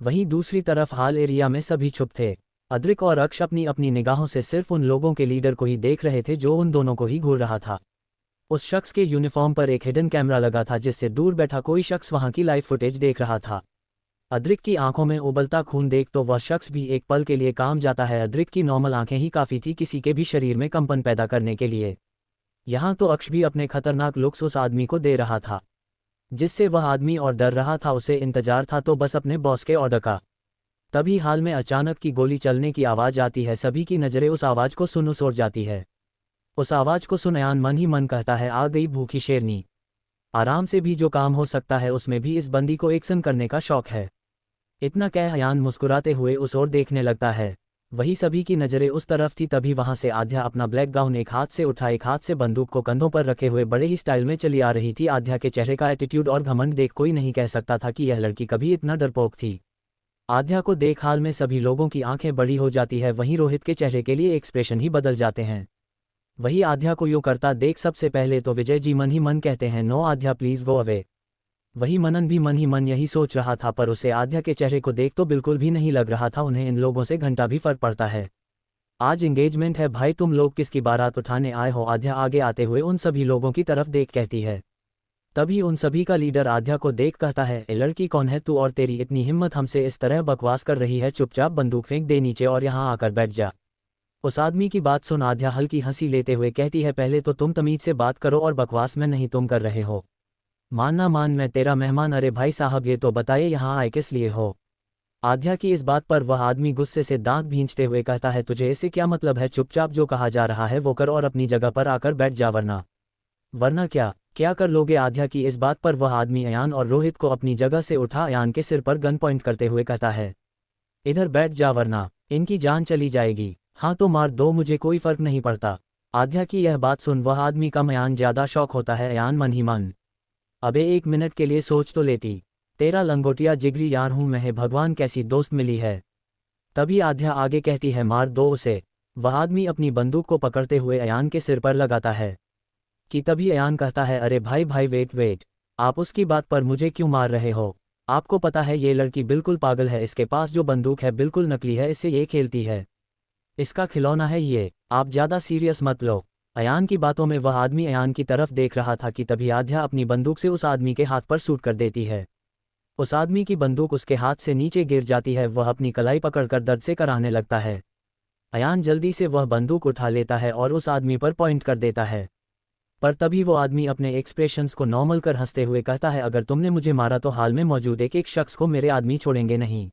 वहीं दूसरी तरफ हाल एरिया में सभी चुप थे। अद्रिक और अक्ष अपनी अपनी निगाहों से सिर्फ उन लोगों के लीडर को ही देख रहे थे जो उन दोनों को ही घूर रहा था। उस शख्स के यूनिफॉर्म पर एक हिडन कैमरा लगा था, जिससे दूर बैठा कोई शख्स वहां की लाइव फुटेज देख रहा था। अद्रिक की आंखों में उबलता खून देख तो वह शख्स भी एक पल के लिए काम जाता है। अद्रिक की नॉर्मल आंखें ही काफ़ी थी किसी के भी शरीर में कंपन पैदा करने के लिए। यहाँ तो अक्ष भी अपने खतरनाक लुक्स उस आदमी को दे रहा था, जिससे वह आदमी और डर रहा था। उसे इंतजार था तो बस अपने बॉस के ऑर्डर का। तभी हाल में अचानक की गोली चलने की आवाज़ आती है। सभी की नज़रें उस आवाज़ को सुन ओर जाती है। उस आवाज़ को सुन अयान मन ही मन कहता है, आ गई भूखी शेरनी। आराम से भी जो काम हो सकता है उसमें भी इस बंदी को एक्शन करने का शौक है। इतना कह अयान मुस्कुराते हुए उस ओर देखने लगता है। वही सभी की नज़रें उस तरफ थी। तभी वहां से आध्या अपना ब्लैक गाउन एक हाथ से उठा एक हाथ से बंदूक को कंधों पर रखे हुए बड़े ही स्टाइल में चली आ रही थी। आध्या के चेहरे का एटीट्यूड और घमंड देख कोई नहीं कह सकता था कि यह लड़की कभी इतना डरपोक थी। आध्या को देख हाल में सभी लोगों की आंखें बड़ी हो जाती है। वहीं रोहित के चेहरे के लिए एक्सप्रेशन ही बदल जाते हैं। वही आध्या को यूं करता देख सबसे पहले तो विजय जी मन ही मन कहते हैं, no Aadhya please go away. वही मनन भी मन ही मन यही सोच रहा था, पर उसे आध्या के चेहरे को देख तो बिल्कुल भी नहीं लग रहा था उन्हें इन लोगों से घंटा भी फर्क पड़ता है। आज एंगेजमेंट है भाई, तुम लोग किसकी बारात उठाने आए हो? आध्या आगे आते हुए उन सभी लोगों की तरफ देख कहती है। तभी उन सभी का लीडर आध्या को देख कहता है, ए लड़की कौन है तू और तेरी इतनी हिम्मत हमसे इस तरह बकवास कर रही है? चुपचाप बंदूक फेंक दे नीचे और यहाँ आकर बैठ जा। उस आदमी की बात सुन आध्या हल्की हंसी लेते हुए कहती है, पहले तो तुम तमीज से बात करो और बकवास में नहीं तुम कर रहे हो। मान ना मान मैं तेरा मेहमान। अरे भाई साहब ये तो बताइए यहाँ आए किस लिए हो? आध्या की इस बात पर वह आदमी गुस्से से दांत भींचते हुए कहता है, तुझे इससे क्या मतलब है? चुपचाप जो कहा जा रहा है वो कर और अपनी जगह पर आकर बैठ जा, वरना क्या कर लोगे? आध्या की इस बात पर वह आदमी अयान और रोहित को अपनी जगह से उठा अयान के सिर पर गन पॉइंट करते हुए कहता है, इधर बैठ जा वरना इनकी जान चली जाएगी। हाँ तो मार दो, मुझे कोई फर्क नहीं पड़ता। आध्या की यह बात सुन वह आदमी कम अयान ज्यादा शौक होता है। अयान मन ही मन, अबे एक मिनट के लिए सोच तो लेती, तेरा लंगोटिया जिगरी यार हूं मैं, भगवान कैसी दोस्त मिली है। तभी आध्या आगे कहती है, मार दो उसे। वह आदमी अपनी बंदूक को पकड़ते हुए अयान के सिर पर लगाता है कि तभी अयान कहता है, अरे भाई वेट, आप उसकी बात पर मुझे क्यों मार रहे हो? आपको पता है ये लड़की बिल्कुल पागल है, इसके पास जो बंदूक है बिल्कुल नकली है, इससे ये खेलती है, इसका खिलौना है ये, आप ज़्यादा सीरियस मत लो। अयान की बातों में वह आदमी अयान की तरफ देख रहा था कि तभी आध्या अपनी बंदूक से उस आदमी के हाथ पर शूट कर देती है। उस आदमी की बंदूक उसके हाथ से नीचे गिर जाती है। वह अपनी कलाई पकड़कर दर्द से कराहने लगता है। अयान जल्दी से वह बंदूक उठा लेता है और उस आदमी पर पॉइंट कर देता है, पर तभी वो आदमी अपने एक्सप्रेशंस को नॉर्मल कर हंसते हुए कहता है, अगर तुमने मुझे मारा तो हाल में मौजूद एक शख्स को मेरे आदमी छोड़ेंगे नहीं।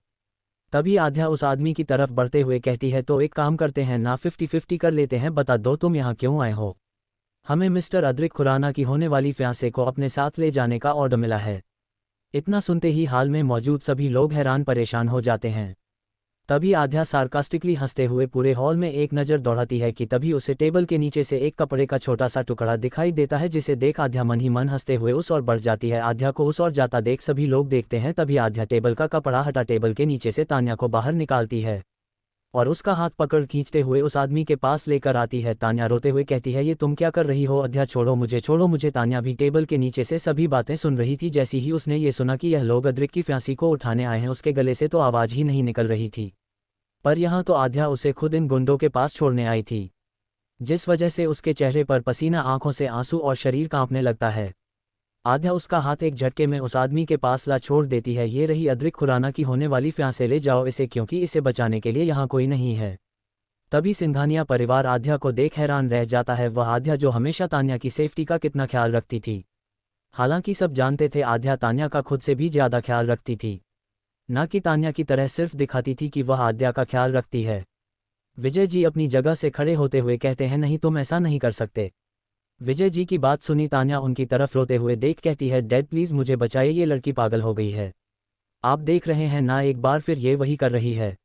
तभी आध्या उस आदमी की तरफ बढ़ते हुए कहती है, तो एक काम करते हैं ना, 50-50 कर लेते हैं। बता दो तुम यहाँ क्यों आए हो? हमें मिस्टर अद्रिक खुराना की होने वाली फियांसे को अपने साथ ले जाने का ऑर्डर मिला है। इतना सुनते ही हाल में मौजूद सभी लोग हैरान परेशान हो जाते हैं। तभी आध्या सार्कास्टिकली हंसते हुए पूरे हॉल में एक नज़र दौड़ाती है कि तभी उसे टेबल के नीचे से एक कपड़े का छोटा सा टुकड़ा दिखाई देता है, जिसे देख आध्या मन ही मन हंसते हुए उस ओर बढ़ जाती है। आध्या को उस ओर जाता देख सभी लोग देखते हैं। तभी आध्या टेबल का कपड़ा हटा टेबल के नीचे से तान्या को बाहर निकालती है और उसका हाथ पकड़ खींचते हुए उस आदमी के पास लेकर आती है। तान्या रोते हुए कहती है, ये तुम क्या कर रही हो? आध्या छोड़ो मुझे। तान्या भी टेबल के नीचे से सभी बातें सुन रही थी। जैसी ही उसने ये सुना कि यह लोग अद्रिक की फांसी को उठाने आए हैं, उसके गले से तो आवाज़ ही नहीं निकल रही थी। पर यहाँ तो आध्या उसे खुद इन गुंडों के पास छोड़ने आई थी, जिस वजह से उसके चेहरे पर पसीना, आंखों से आंसू और शरीर कांपने लगता है। आध्या उसका हाथ एक झटके में उस आदमी के पास ला छोड़ देती है। ये रही अद्रिक खुराना की होने वाली फियांसे, ले जाओ इसे, क्योंकि इसे बचाने के लिए यहाँ कोई नहीं है। तभी सिंघानिया परिवार आध्या को देख हैरान रह जाता है। वह आध्या जो हमेशा तान्या की सेफ्टी का कितना ख्याल रखती थी। हालांकि सब जानते थे आध्या तान्या का खुद से भी ज़्यादा ख्याल रखती थी, ना कि तान्या की तरह सिर्फ दिखाती थी कि वह आध्या का ख्याल रखती है। विजय जी अपनी जगह से खड़े होते हुए कहते हैं, नहीं तुम ऐसा नहीं कर सकते। विजय जी की बात सुनी तान्या उनकी तरफ रोते हुए देख कहती है, डैड प्लीज़ मुझे बचाइए, ये लड़की पागल हो गई है। आप देख रहे हैं ना, एक बार फिर ये वही कर रही है।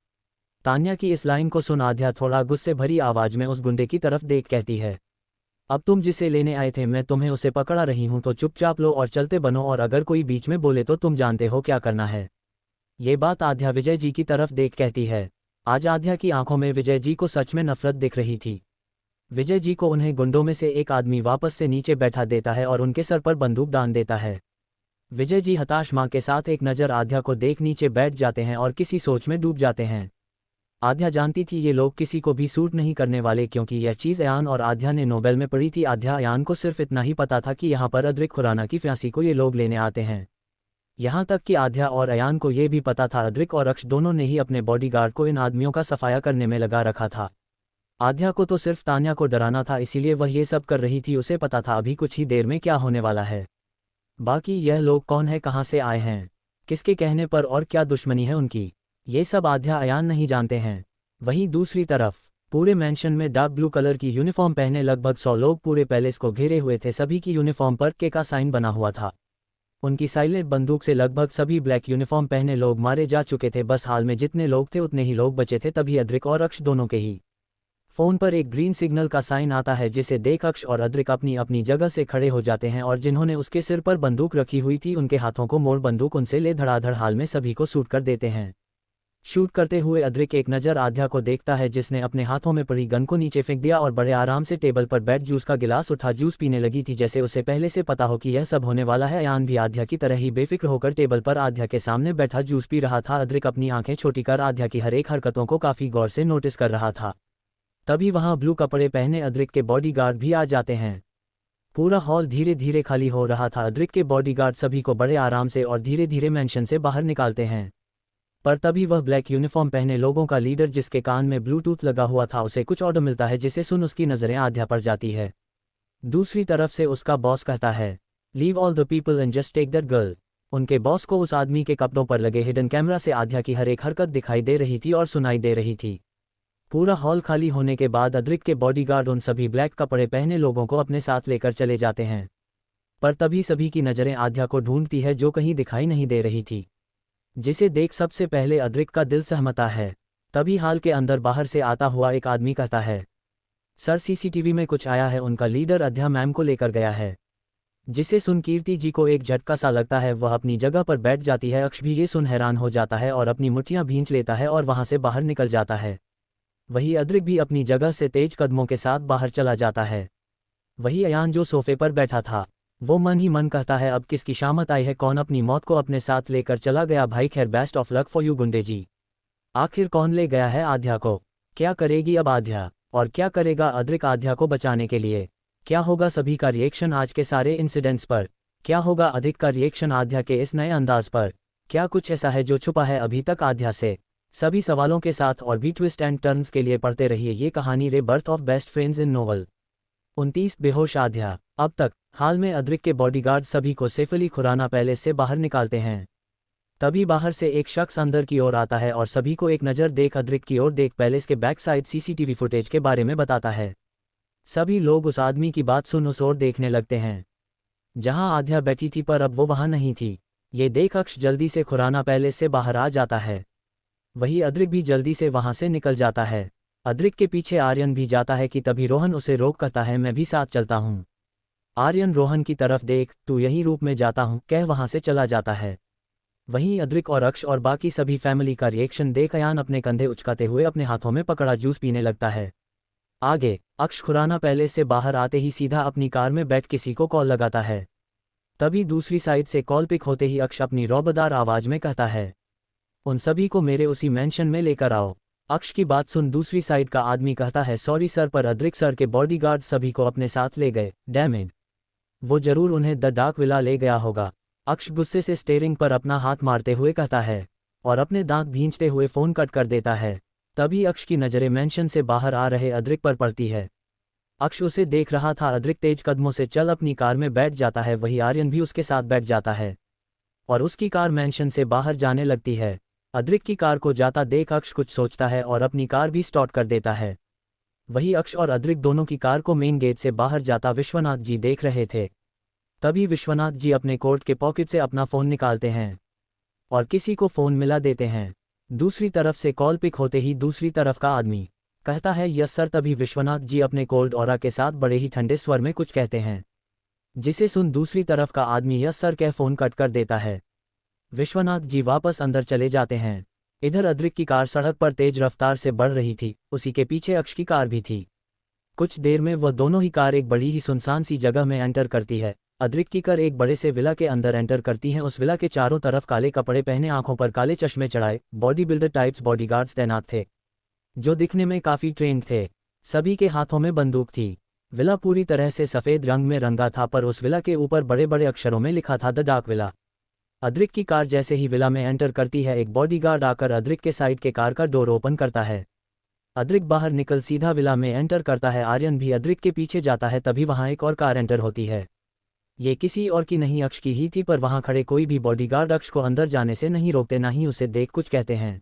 तान्या की इस लाइन को सुन आध्या थोड़ा गुस्से भरी आवाज में उस गुंडे की तरफ देख कहती है, अब तुम जिसे लेने आए थे मैं तुम्हें उसे पकड़ा रही हूं, तो चुपचाप लो और चलते बनो, और अगर कोई बीच में बोले तो तुम जानते हो क्या करना है। ये बात आध्या विजय जी की तरफ देख कहती है। आज आध्या की आंखों में विजय जी को सच में नफरत दिख रही थी। विजय जी को उन्हें गुंडों में से एक आदमी वापस से नीचे बैठा देता है और उनके सर पर बंदूक दान देता है। विजय जी हताश मां के साथ एक नज़र आध्या को देख नीचे बैठ जाते हैं और किसी सोच में डूब जाते हैं। आध्या जानती थी ये लोग किसी को भी सूट नहीं करने वाले, क्योंकि यह चीज़ अयान और आध्या ने नोबेल में पढ़ी थी। आध्या अयान को सिर्फ इतना ही पता था कि यहाँ पर अदरिक खुराना की फांसी को ये लोग लेने आते हैं। यहाँ तक कि आध्या और अयान को ये भी पता था अदरिक और अक्ष दोनों ने ही अपने बॉडीगार्ड को इन आदमियों का सफाया करने में लगा रखा था। आध्या को तो सिर्फ तान्या को डराना था, इसीलिए वह ये सब कर रही थी। उसे पता था अभी कुछ ही देर में क्या होने वाला है। बाकी यह लोग कौन है, कहाँ से आए हैं, किसके कहने पर और क्या दुश्मनी है उनकी, ये सब आध्या अयान नहीं जानते हैं। वहीं दूसरी तरफ पूरे मैंशन में डार्क ब्लू कलर की यूनिफॉर्म पहने लगभग 100 लोग पूरे पैलेस को घेरे हुए थे। सभी की यूनिफॉर्म पर के का साइन बना हुआ था। उनकी साइलेंट बंदूक से लगभग सभी ब्लैक यूनिफॉर्म पहने लोग मारे जा चुके थे। बस हाल में जितने लोग थे उतने ही लोग बचे थे। तभी अदरिक और अक्ष दोनों के ही फोन पर एक ग्रीन सिग्नल का साइन आता है, जिसे देख अक्ष और अदरिक अपनी अपनी जगह से खड़े हो जाते हैं और जिन्होंने उसके सिर पर बंदूक रखी हुई थी उनके हाथों को मोड़ बंदूक उनसे ले धड़ाधड़ हाल में सभी को शूट कर देते हैं। शूट करते हुए अदरिक एक नज़र आध्या को देखता है, जिसने अपने हाथों में पड़ी गन को नीचे फेंक दिया और बड़े आराम से टेबल पर बैठ जूस का गिलास उठा जूस पीने लगी थी, जैसे उसे पहले से पता हो कि यह सब होने वाला है। अयान भी आध्या की तरह ही बेफिक्र होकर टेबल पर आध्या के सामने बैठा जूस पी रहा था। अदरिक अपनी आंखें छोटी कर आध्या की हर एक हरकतों को काफ़ी गौर से नोटिस कर रहा था। तभी वहां ब्लू कपड़े पहने अदरिक के बॉडीगार्ड भी आ जाते हैं। पूरा हॉल धीरे धीरे खाली हो रहा था। अदरिक के बॉडीगार्ड सभी को बड़े आराम से और धीरे धीरे मैंशन से बाहर निकालते हैं। पर तभी वह ब्लैक यूनिफॉर्म पहने लोगों का लीडर, जिसके कान में ब्लूटूथ लगा हुआ था, उसे कुछ ऑर्डर मिलता है, जिसे सुन उसकी नज़रें आध्या पर जाती है। दूसरी तरफ से उसका बॉस कहता है, leave all the people and just take that girl. उनके बॉस को उस आदमी के कपड़ों पर लगे हिडन कैमरा से आध्या की हर एक हरकत दिखाई दे रही थी और सुनाई दे रही थी। पूरा हॉल खाली होने के बाद अदरिक के बॉडीगार्ड उन सभी ब्लैक कपड़े पहने लोगों को अपने साथ लेकर चले जाते हैं। पर तभी सभी की नज़रें आध्या को ढूंढती है, जो कहीं दिखाई नहीं दे रही थी, जिसे देख सबसे पहले अदरिक का दिल सहमता है। तभी हॉल के अंदर बाहर से आता हुआ एक आदमी कहता है, सर सीसीटीवी में कुछ आया है, उनका लीडर अध्या मैम को लेकर गया है। जिसे सुन कीर्ति जी को एक झटका सा लगता है, वह अपनी जगह पर बैठ जाती है। अक्ष भी ये सुन हैरान हो जाता है और अपनी मुट्ठियां भींच लेता है और वहां से बाहर निकल जाता है। वही अदरिक भी अपनी जगह से तेज कदमों के साथ बाहर चला जाता है। वही अयान जो सोफे पर बैठा था, वो मन ही मन कहता है, अब किसकी शामत आई है, कौन अपनी मौत को अपने साथ लेकर चला गया। भाई खैर, best of luck for you गुंडे जी। आखिर कौन ले गया है आध्या को? क्या करेगी अब आध्या, और क्या करेगा अदरिक आध्या को बचाने के लिए? क्या होगा सभी का रिएक्शन आज के सारे इंसिडेंट्स पर? क्या होगा अधिक का रिएक्शन आध्या के इस नए अंदाज पर? क्या कुछ ऐसा है जो छुपा है अभी तक आध्या से? सभी सवालों के साथ और भी ट्विस्ट एंड टर्न्स के लिए पढ़ते रहिए ये कहानी रे birth of best friends in novel. 29 बेहोश आध्या। अब तक हाल में अदरिक के बॉडीगार्ड सभी को सेफली खुराना पैलेस से बाहर निकालते हैं। तभी बाहर से एक शख्स अंदर की ओर आता है और सभी को एक नज़र देख अदरिक की ओर देख पैलेस के बैक साइड सीसीटीवी फुटेज के बारे में बताता है। सभी लोग उस आदमी की बात सुन उस ओर देखने लगते हैं जहां आध्या बैठी थी, पर अब वो वहां नहीं थी। ये देख अक्ष जल्दी से खुराना पैलेस से बाहर आ जाता है। वही अदरिक भी जल्दी से वहां से निकल जाता है। अदरिक के पीछे आर्यन भी जाता है कि तभी रोहन उसे रोक कहता है, मैं भी साथ चलता हूँ। आर्यन रोहन की तरफ देख, तू यही रूप में जाता हूँ कह वहां से चला जाता है। वहीं अदरिक और अक्ष और बाकी सभी फैमिली का रिएक्शन देख अयान अपने कंधे उचकाते हुए अपने हाथों में पकड़ा जूस पीने लगता है। आगे अक्ष खुराना पैलेस से बाहर आते ही सीधा अपनी कार में बैठ किसी को कॉल लगाता है। तभी दूसरी साइड से कॉल पिक होते ही अक्ष अपनी रौबदार आवाज में कहता है, उन सभी को मेरे उसी मैंशन में लेकर आओ। अक्ष की बात सुन दूसरी साइड का आदमी कहता है, सॉरी सर, पर अदरिक सर के बॉडीगार्ड सभी को अपने साथ ले गए। डैम इट, वो जरूर उन्हें द डार्क विला ले गया होगा। अक्ष गुस्से से स्टीयरिंग पर अपना हाथ मारते हुए कहता है और अपने दांत भींचते हुए फोन कट कर देता है। तभी अक्ष की नज़रें मैंशन से बाहर आ रहे अदरिक पर पड़ती है। अक्ष उसे देख रहा था। अदरिक तेज कदमों से चल अपनी कार में बैठ जाता है। वही आर्यन भी उसके साथ बैठ जाता है और उसकी कार मैंशन से बाहर जाने लगती है। अदरिक की कार को जाता देख अक्ष कुछ सोचता है और अपनी कार भी स्टार्ट कर देता है। वही अक्ष और अदरिक दोनों की कार को मेन गेट से बाहर जाता विश्वनाथ जी देख रहे थे। तभी विश्वनाथ जी अपने कोट के पॉकेट से अपना फ़ोन निकालते हैं और किसी को फ़ोन मिला देते हैं। दूसरी तरफ से कॉल पिक होते ही दूसरी तरफ का आदमी कहता है यस सर। तभी विश्वनाथ जी अपने कोल्ड ऑरा के साथ बड़े ही ठंडे स्वर में कुछ कहते हैं, जिसे सुन दूसरी तरफ का आदमी यस सर कह फ़ोन कट कर देता है। विश्वनाथ जी वापस अंदर चले जाते हैं। इधर अद्रिक की कार सड़क पर तेज रफ्तार से बढ़ रही थी, उसी के पीछे अक्ष की कार भी थी। कुछ देर में वह दोनों ही कार एक बड़ी ही सुनसान सी जगह में एंटर करती है। अद्रिक की कार एक बड़े से विला के अंदर एंटर करती हैं। उस विला के चारों तरफ काले कपड़े पहने, आंखों पर काले चश्मे चढ़ाए बॉडी बिल्डर टाइप्स बॉडीगार्ड्स तैनात थे, जो दिखने में काफ़ी ट्रेंड थे। सभी के हाथों में बंदूक थी। विला पूरी तरह से सफ़ेद रंग में रंगा था, पर उस विला के ऊपर बड़े बड़े अक्षरों में लिखा था द डार्क विला। अद्रिक की कार जैसे ही विला में एंटर करती है, एक बॉडीगार्ड आकर अद्रिक के साइड के कार का डोर ओपन करता है। अद्रिक बाहर निकल सीधा विला में एंटर करता है। आर्यन भी अद्रिक के पीछे जाता है। तभी वहां एक और कार एंटर होती है। ये किसी और की नहीं, अक्ष की ही थी, पर वहां खड़े कोई भी बॉडीगार्ड अक्ष को अंदर जाने से नहीं रोकते, ना ही उसे देख कुछ कहते हैं।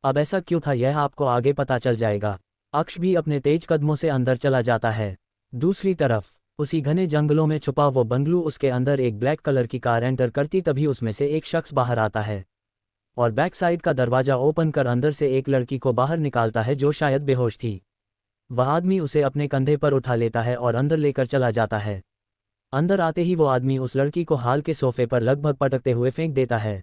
अब ऐसा क्यों था यह आपको आगे पता चल जाएगा। अक्ष भी अपने तेज कदमों से अंदर चला जाता है। दूसरी तरफ उसी घने जंगलों में छुपा वो बंगलू, उसके अंदर एक ब्लैक कलर की कार एंटर करती। तभी उसमें से एक शख्स बाहर आता है और बैक साइड का दरवाज़ा ओपन कर अंदर से एक लड़की को बाहर निकालता है, जो शायद बेहोश थी। वह आदमी उसे अपने कंधे पर उठा लेता है और अंदर लेकर चला जाता है। अंदर आते ही वो आदमी उस लड़की को हाल के सोफे पर लगभग पटकते हुए फेंक देता है।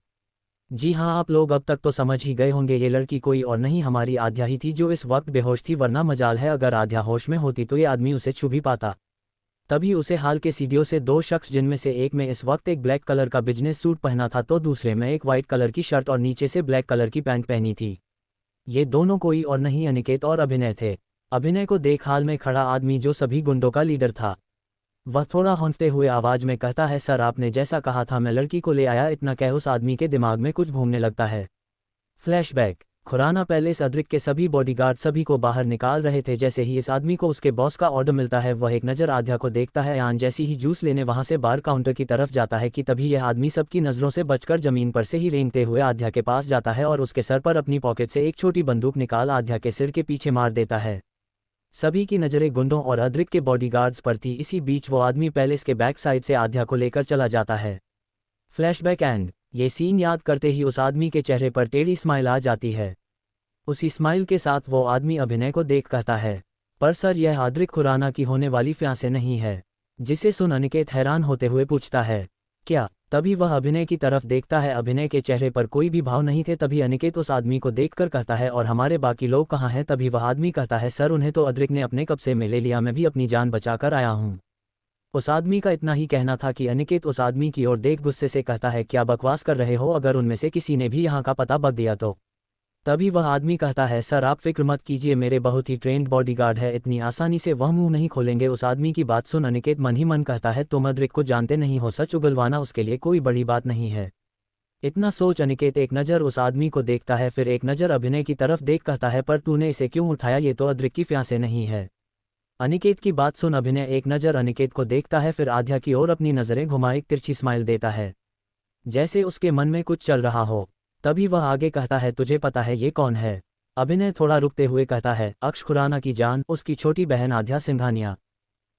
जी हाँ, आप लोग अब तक तो समझ ही गए होंगे, ये लड़की कोई और नहीं हमारी आध्या ही थी, जो इस वक्त बेहोश थी। वरना मजाल है अगर आध्या होश में होती तो ये आदमी उसे छू भी पाता। तभी उसे हाल के सीढ़ियों से दो शख्स, जिनमें से एक में इस वक्त एक ब्लैक कलर का बिजनेस सूट पहना था, तो दूसरे में एक वाइट कलर की शर्ट और नीचे से ब्लैक कलर की पैंट पहनी थी। ये दोनों कोई और नहीं अनिकेत और अभिनय थे। अभिनय को देख हाल में खड़ा आदमी, जो सभी गुंडों का लीडर था, वह थोड़ा हौंकते हुए आवाज में कहता है, सर आपने जैसा कहा था मैं लड़की को ले आया। इतना कह उस आदमी के दिमाग में कुछ घूमने लगता है। Flashback Khurana palace. अद्रिक के सभी बॉडीगार्ड सभी को बाहर निकाल रहे थे। जैसे ही इस आदमी को उसके बॉस का ऑर्डर मिलता है, वह एक नज़र आध्या को देखता है। यान जैसी ही जूस लेने वहां से बार काउंटर की तरफ जाता है कि तभी यह आदमी सबकी नज़रों से बचकर जमीन पर से ही रेंगते हुए आध्या के पास जाता है और उसके सर पर अपनी पॉकेट से एक छोटी बंदूक निकाल आध्या के सिर के पीछे मार देता है। सभी की नज़रें गुंडों और अद्रिक के बॉडीगार्ड्स पर थी। इसी बीच वो आदमी पैलेस के बैक साइड से आध्या को लेकर चला जाता है। Flashback and. ये सीन याद करते ही उस आदमी के चेहरे पर टेढ़ी स्माइल आ जाती है। उसी स्माइल के साथ वो आदमी अभिनय को देख कहता है, पर सर यह अद्रिक खुराना की होने वाली फियांसे नहीं है। जिसे सुन अनिकेत हैरान होते हुए पूछता है, क्या? तभी वह अभिनय की तरफ देखता है। अभिनय के चेहरे पर कोई भी भाव नहीं थे। तभी अनिकेत उस आदमी को देखकर कहता है, और हमारे बाकी लोग कहाँ हैं? तभी वह आदमी कहता है, सर उन्हें तो अद्रिक ने अपने कब्जे में ले लिया, मैं भी अपनी जान बचाकर आया हूँ। उस आदमी का इतना ही कहना था कि अनिकेत उस आदमी की ओर देख गुस्से से कहता है, क्या बकवास कर रहे हो? अगर उनमें से किसी ने भी यहाँ का पता बक दिया तो? तभी वह आदमी कहता है, सर आप फिक्र मत कीजिए, मेरे बहुत ही ट्रेंड बॉडीगार्ड है, इतनी आसानी से वह मुंह नहीं खोलेंगे। उस आदमी की बात सुन अनिकेत मन ही मन कहता है, तुम अद्रिक को जानते नहीं हो, सच उगलवाना उसके लिए कोई बड़ी बात नहीं है। इतना सोच अनिकेत एक नज़र उस आदमी को देखता है, फिर एक नज़र अभिनय की तरफ देख कहता है, पर तूने इसे क्यों उठाया? ये तो अद्रिक की फियांसे नहीं है। अनिकेत की बात सुन अभिनय एक नज़र अनिकेत को देखता है, फिर आध्या की ओर अपनी नज़रें घुमा एक तिरछी स्माइल देता है, जैसे उसके मन में कुछ चल रहा हो। तभी वह आगे कहता है, तुझे पता है ये कौन है? अभिनय थोड़ा रुकते हुए कहता है, अक्ष खुराना की जान, उसकी छोटी बहन आध्या सिंघानिया।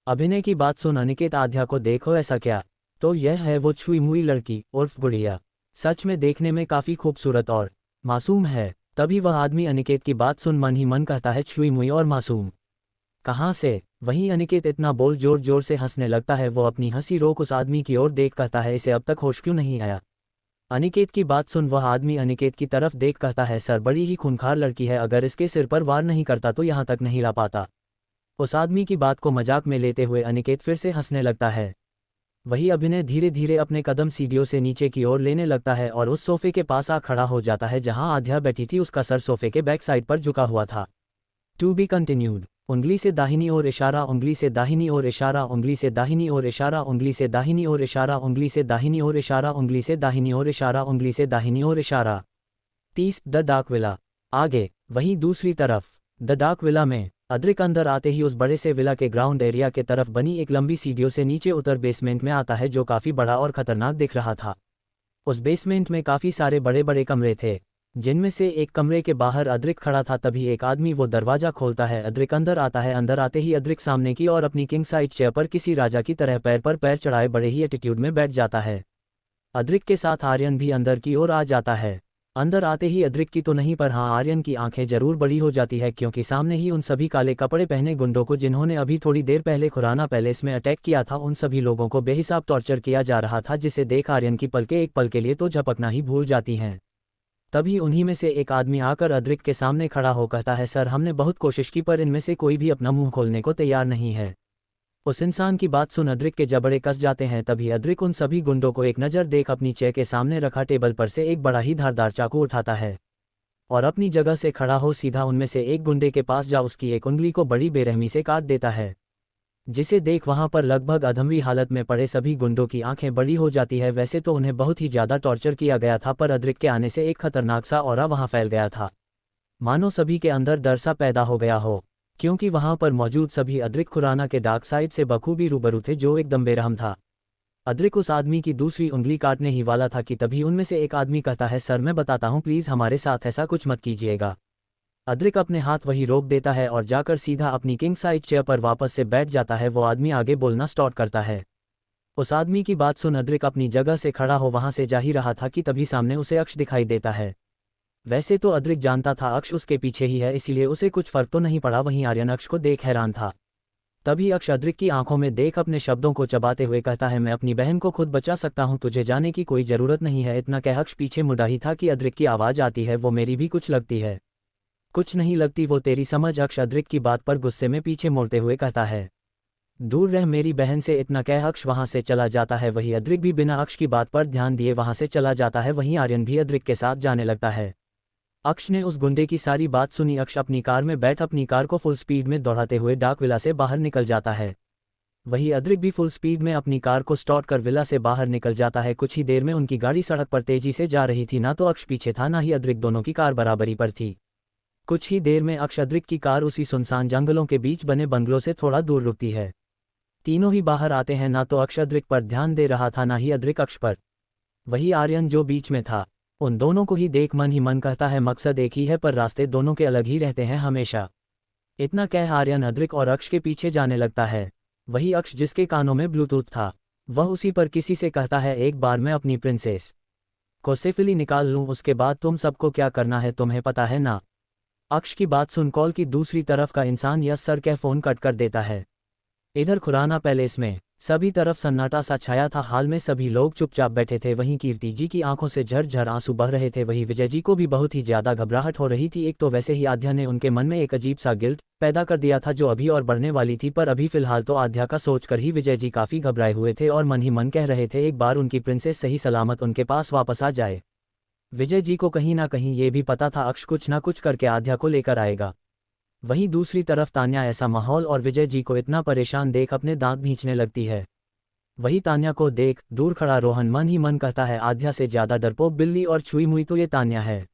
अभिनय की बात सुन अनिकेत, आध्या को देखो, ऐसा क्या? तो यह है वो छुई मुई लड़की उर्फ गुड़िया। सच में देखने में काफ़ी खूबसूरत और मासूम है। तभी वह आदमी अनिकेत की बात सुन मन ही मन कहता है, छुई मुई और मासूम कहाँ से? वहीं अनिकेत इतना बोल जोर जोर से हंसने लगता है। वो अपनी हंसी रोक उस आदमी की ओर देख कहता है, इसे अब तक होश क्यों नहीं आया? अनिकेत की बात सुन वह आदमी अनिकेत की तरफ देख कहता है, सर बड़ी ही खूंखार लड़की है, अगर इसके सिर पर वार नहीं करता तो यहाँ तक नहीं ला पाता। उस आदमी की बात को मजाक में लेते हुए अनिकेत फिर से हंसने लगता है। वही अभिनय धीरे धीरे अपने कदम सीढ़ियों से नीचे की ओर लेने लगता है और उस सोफे के पास आ खड़ा हो जाता है जहां आध्या बैठी थी। उसका सर सोफे के बैक साइड पर झुका हुआ था। To be continued. उंगली से दाहिनी ओर इशारा, उंगली से दाहिनी ओर इशारा, उंगली से दाहिनी ओर इशारा, उंगली से दाहिनी ओर इशारा, उंगली से दाहिनी ओर इशारा, उंगली से दाहिनी ओर इशारा, उंगली से दाहिनी ओर इशारा। 30 द डार्क विला। आगे वहीं दूसरी तरफ द डार्क विला में अद्रिक अंदर आते ही उस बड़े से विला के ग्राउंड एरिया के तरफ बनी एक लंबी सीढ़ियों से नीचे उतर बेसमेंट में आता है, जो काफ़ी बड़ा और खतरनाक दिख रहा था। उस बेसमेंट में काफ़ी सारे बड़े बड़े कमरे थे, जिनमें से एक कमरे के बाहर अद्रिक खड़ा था। तभी एक आदमी वो दरवाज़ा खोलता है। अद्रिक अंदर आता है। अंदर आते ही अद्रिक सामने की और अपनी किंग साइज चेयर पर किसी राजा की तरह पैर पर पैर चढ़ाए बड़े ही एटीट्यूड में बैठ जाता है। अद्रिक के साथ आर्यन भी अंदर की ओर आ जाता है। अंदर आते ही अद्रिक की तो नहीं पर हाँ आर्यन की आंखें जरूर बड़ी हो जाती है, क्योंकि सामने ही उन सभी काले कपड़े पहने गुंडों को जिन्होंने अभी थोड़ी देर पहले खुराना पैलेस में अटैक किया था, उन सभी लोगों को बेहिसाब टॉर्चर किया जा रहा था, जिसे देख आर्यन की पलकें एक पल के लिए तो झपकना ही भूल जाती हैं। तभी उन्हीं में से एक आदमी आकर अद्रिक के सामने खड़ा हो कहता है, सर हमने बहुत कोशिश की पर इनमें से कोई भी अपना मुंह खोलने को तैयार नहीं है। उस इंसान की बात सुन अद्रिक के जबड़े कस जाते हैं। तभी अद्रिक उन सभी गुंडों को एक नज़र देख अपनी चेयर के सामने रखा टेबल पर से एक बड़ा ही धारदार चाकू उठाता है और अपनी जगह से खड़ा हो सीधा उनमें से एक गुंडे के पास जा उसकी एक उंगली को बड़ी बेरहमी से काट देता है, जिसे देख वहां पर लगभग अधमरी हालत में पड़े सभी गुंडों की आंखें बड़ी हो जाती है। वैसे तो उन्हें बहुत ही ज़्यादा टॉर्चर किया गया था, पर अद्रिक के आने से एक खतरनाक सा ऑरा वहां फैल गया था, मानो सभी के अंदर डर सा पैदा हो गया हो, क्योंकि वहां पर मौजूद सभी अद्रिक खुराना के डार्क साइड से बखूबी रूबरू थे, जो एकदम बेरहम था। अद्रिक उस आदमी की दूसरी उंगली काटने ही वाला था कि तभी उनमें से एक आदमी कहता है, सर मैं बताता हूँ, प्लीज़ हमारे साथ ऐसा कुछ मत कीजिएगा। अद्रिक अपने हाथ वही रोक देता है और जाकर सीधा अपनी किंग साइज चेयर पर वापस से बैठ जाता है। वो आदमी आगे बोलना स्टार्ट करता है। उस आदमी की बात सुन अद्रिक अपनी जगह से खड़ा हो वहां से जा ही रहा था कि तभी सामने उसे अक्ष दिखाई देता है। वैसे तो अद्रिक जानता था अक्ष उसके पीछे ही है, इसीलिए उसे कुछ फर्क तो नहीं पड़ा। वहीं आर्यन अक्ष को देख हैरान था। तभी अक्ष अद्रिक की आंखों में देख अपने शब्दों को चबाते हुए कहता है, मैं अपनी बहन को खुद बचा सकता हूं, तुझे जाने की कोई ज़रूरत नहीं है। इतना कह अक्ष पीछे मुड़ा ही था कि अद्रिक की आवाज़ आती है, वो मेरी भी कुछ लगती है। कुछ नहीं लगती वो तेरी समझ। अक्ष अद्रिक की बात पर गुस्से में पीछे मुड़ते हुए कहता है, दूर रह मेरी बहन से। इतना कह अक्ष वहां से चला जाता है। वही अद्रिक भी बिना अक्ष की बात पर ध्यान दिए वहां से चला जाता है। वहीं आर्यन भी अद्रिक के साथ जाने लगता है। अक्ष ने उस गुंडे की सारी बात सुनी। अक्ष अपनी कार में बैठ अपनी कार को फुल स्पीड में दौड़ाते हुए डाक विला से बाहर निकल जाता है। वही अद्रिक भी फुल स्पीड में अपनी कार को स्टार्ट कर विला से बाहर निकल जाता है। कुछ ही देर में उनकी गाड़ी सड़क पर तेजी से जा रही थी। ना तो अक्ष पीछे था, ना ही अद्रिक, दोनों की कार बराबरी पर थी। कुछ ही देर में अक्ष अद्रिक की कार उसी सुनसान जंगलों के बीच बने बंगलों से थोड़ा दूर रुकती है। तीनों ही बाहर आते हैं। ना तो अक्ष अद्रिक पर ध्यान दे रहा था, ना ही अद्रिक अक्ष पर। वही आर्यन जो बीच में था, उन दोनों को ही देख मन ही मन कहता है, मकसद एक ही है पर रास्ते दोनों के अलग ही रहते हैं हमेशा। इतना कह आर्यन अद्रिक और अक्ष के पीछे जाने लगता है। वही अक्ष जिसके कानों में ब्लूटूथ था, वह उसी पर किसी से कहता है, एक बार मैं अपनी प्रिंसेस को सेफली निकाल लूँ, उसके बाद तुम सबको क्या करना है तुम्हें पता है ना। अक्ष की बात सुन कॉल की दूसरी तरफ का इंसान यस सर कह फ़ोन कट कर देता है। इधर खुराना पैलेस में सभी तरफ सन्नाटा सा छाया था। हाल में सभी लोग चुपचाप बैठे थे। वहीं कीर्ति जी की आंखों से झरझर आंसू बह रहे थे। वहीं विजय जी को भी बहुत ही ज्यादा घबराहट हो रही थी। एक तो वैसे ही आध्या ने उनके मन में एक अजीब सा गिल्ट पैदा कर दिया था, जो अभी और बढ़ने वाली थी। पर अभी फिलहाल तो आध्या का सोचकर ही विजय जी काफी घबराए हुए थे और मन ही मन कह रहे थे, एक बार उनकी प्रिंसेस सही सलामत उनके पास वापस आ जाए। विजय जी को कहीं ना कहीं ये भी पता था अक्ष कुछ ना कुछ करके आध्या को लेकर आएगा। वहीं दूसरी तरफ तान्या ऐसा माहौल और विजय जी को इतना परेशान देख अपने दांत भींचने लगती है। वही तान्या को देख दूर खड़ा रोहन मन ही मन कहता है, आध्या से ज्यादा डरपोक बिल्ली और छुई मुई तो ये तान्या है।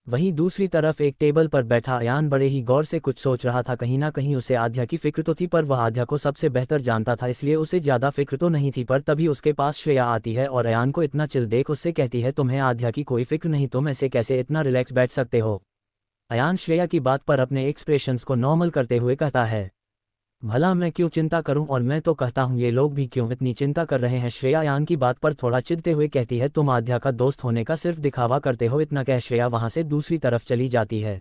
वहीं दूसरी तरफ एक टेबल पर बैठा अयान बड़े ही गौर से कुछ सोच रहा था। कहीं ना कहीं उसे आध्या की फिक्र तो थी, पर वह आध्या को सबसे बेहतर जानता था, इसलिए उसे ज्यादा फिक्र तो नहीं थी। पर तभी उसके पास श्रेया आती है और अयान को इतना चिल देख उससे कहती है, तुम्हें आध्या की कोई फिक्र नहीं, तुम ऐसे कैसे इतना रिलैक्स बैठ सकते हो। अयान श्रेया की बात पर अपने एक्सप्रेशंस को नॉर्मल करते हुए कहता है, भला मैं क्यों चिंता करूं, और मैं तो कहता हूं ये लोग भी क्यों इतनी चिंता कर रहे हैं। श्रेया अयान की बात पर थोड़ा चिढ़ते हुए कहती है, तुम आध्या का दोस्त होने का सिर्फ दिखावा करते हो। इतना कह श्रेया वहां से दूसरी तरफ चली जाती है।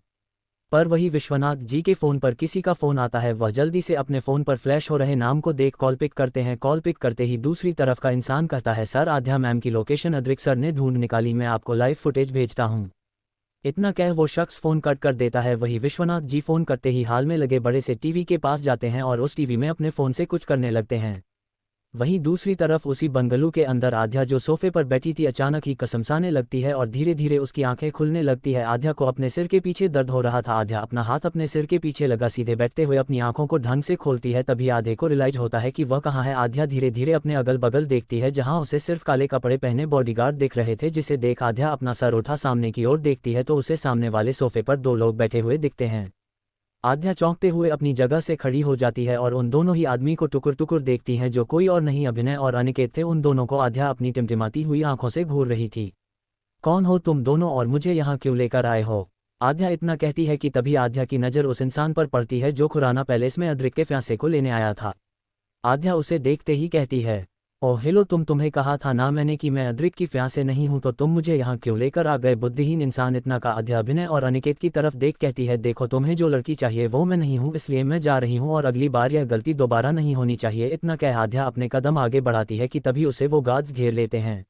पर वही विश्वनाथ जी के फ़ोन पर किसी का फ़ोन आता है। वह जल्दी से अपने फ़ोन पर फ्लैश हो रहे नाम को देख कॉल पिक करते हैं। कॉल पिक करते ही दूसरी तरफ का इंसान कहता है, सर आध्या मैम की लोकेशन अद्रिक सर ने ढूंढ निकाली, मैं आपको लाइव फुटेज भेजता हूँ। इतना कह वो शख्स फ़ोन कट कर देता है। वही विश्वनाथ जी फ़ोन करते ही हाल में लगे बड़े से टीवी के पास जाते हैं और उस टीवी में अपने फ़ोन से कुछ करने लगते हैं। वहीं दूसरी तरफ उसी बंगलू के अंदर आध्या जो सोफे पर बैठी थी अचानक ही कसमसाने लगती है और धीरे धीरे उसकी आंखें खुलने लगती है। आध्या को अपने सिर के पीछे दर्द हो रहा था। आध्या अपना हाथ अपने सिर के पीछे लगा सीधे बैठते हुए अपनी आंखों को ढंग से खोलती है। तभी आधे को रियलाइज होता है कि वह कहाँ है। आध्या धीरे धीरे अपने अगल बगल देखती है, जहाँ उसे सिर्फ काले कपड़े पहने बॉडीगार्ड दिख रहे थे। जिसे देख आध्या अपना सर उठा सामने की ओर देखती है तो उसे सामने वाले सोफे पर दो लोग बैठे हुए दिखते हैं। आध्या चौंकते हुए अपनी जगह से खड़ी हो जाती है और उन दोनों ही आदमी को टुकुर टुकुर देखती हैं, जो कोई और नहीं अभिनय और अनिकेत थे। उन दोनों को आध्या अपनी टिमटिमाती हुई आंखों से घूर रही थी। कौन हो तुम दोनों और मुझे यहाँ क्यों लेकर आए हो? आध्या इतना कहती है कि तभी आध्या की नज़र उस इंसान पर पड़ती है जो खुराना पैलेस में अद्रिक के फ्यांसे को लेने आया था। आध्या उसे देखते ही कहती है, ओह हेलो, तुम्हें कहा था ना मैंने कि मैं अद्रिक की फियांसे नहीं हूं, तो तुम मुझे यहाँ क्यों लेकर आ गए? बुद्धिहीन इंसान। इतना का आध्या अभिनय और अनिकेत की तरफ देख कहती है, देखो तुम्हें जो लड़की चाहिए वो मैं नहीं हूँ, इसलिए मैं जा रही हूँ और अगली बार यह गलती दोबारा नहीं होनी चाहिए। इतना कह आध्या अपने कदम आगे बढ़ाती है कि तभी उसे वो गार्ड्स घेर लेते हैं।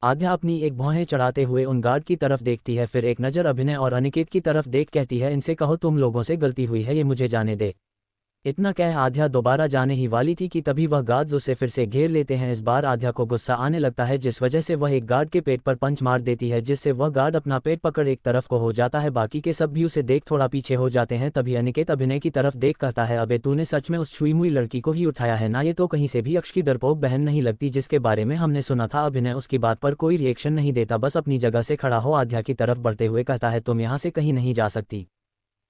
आध्या अपनी एक भौहें चढ़ाते हुए उन गार्ड की तरफ देखती है, फिर एक नज़र अभिनय और अनिकेत की तरफ देख कहती है, इनसे कहो तुम लोगों से गलती हुई है, ये मुझे जाने दे। इतना कह आध्या दोबारा जाने ही वाली थी कि तभी वह गार्ड्स उसे फिर से घेर लेते हैं। इस बार आध्या को गुस्सा आने लगता है, जिस वजह से वह एक गार्ड के पेट पर पंच मार देती है, जिससे वह गार्ड अपना पेट पकड़ एक तरफ को हो जाता है। बाकी के सब भी उसे देख थोड़ा पीछे हो जाते हैं। तभी अनिकेत अभिनय की तरफ देख कहता है, अबे तूने सच में उस छुई मुई लड़की को ही उठाया है ना? ये तो कहीं से भी अक्ष की डरपोक बहन नहीं लगती जिसके बारे में हमने सुना था। अभिनय उसकी बात पर कोई रिएक्शन नहीं देता, बस अपनी जगह से खड़ा हो आध्या की तरफ बढ़ते हुए कहता है, तुम यहाँ से कहीं नहीं जा सकती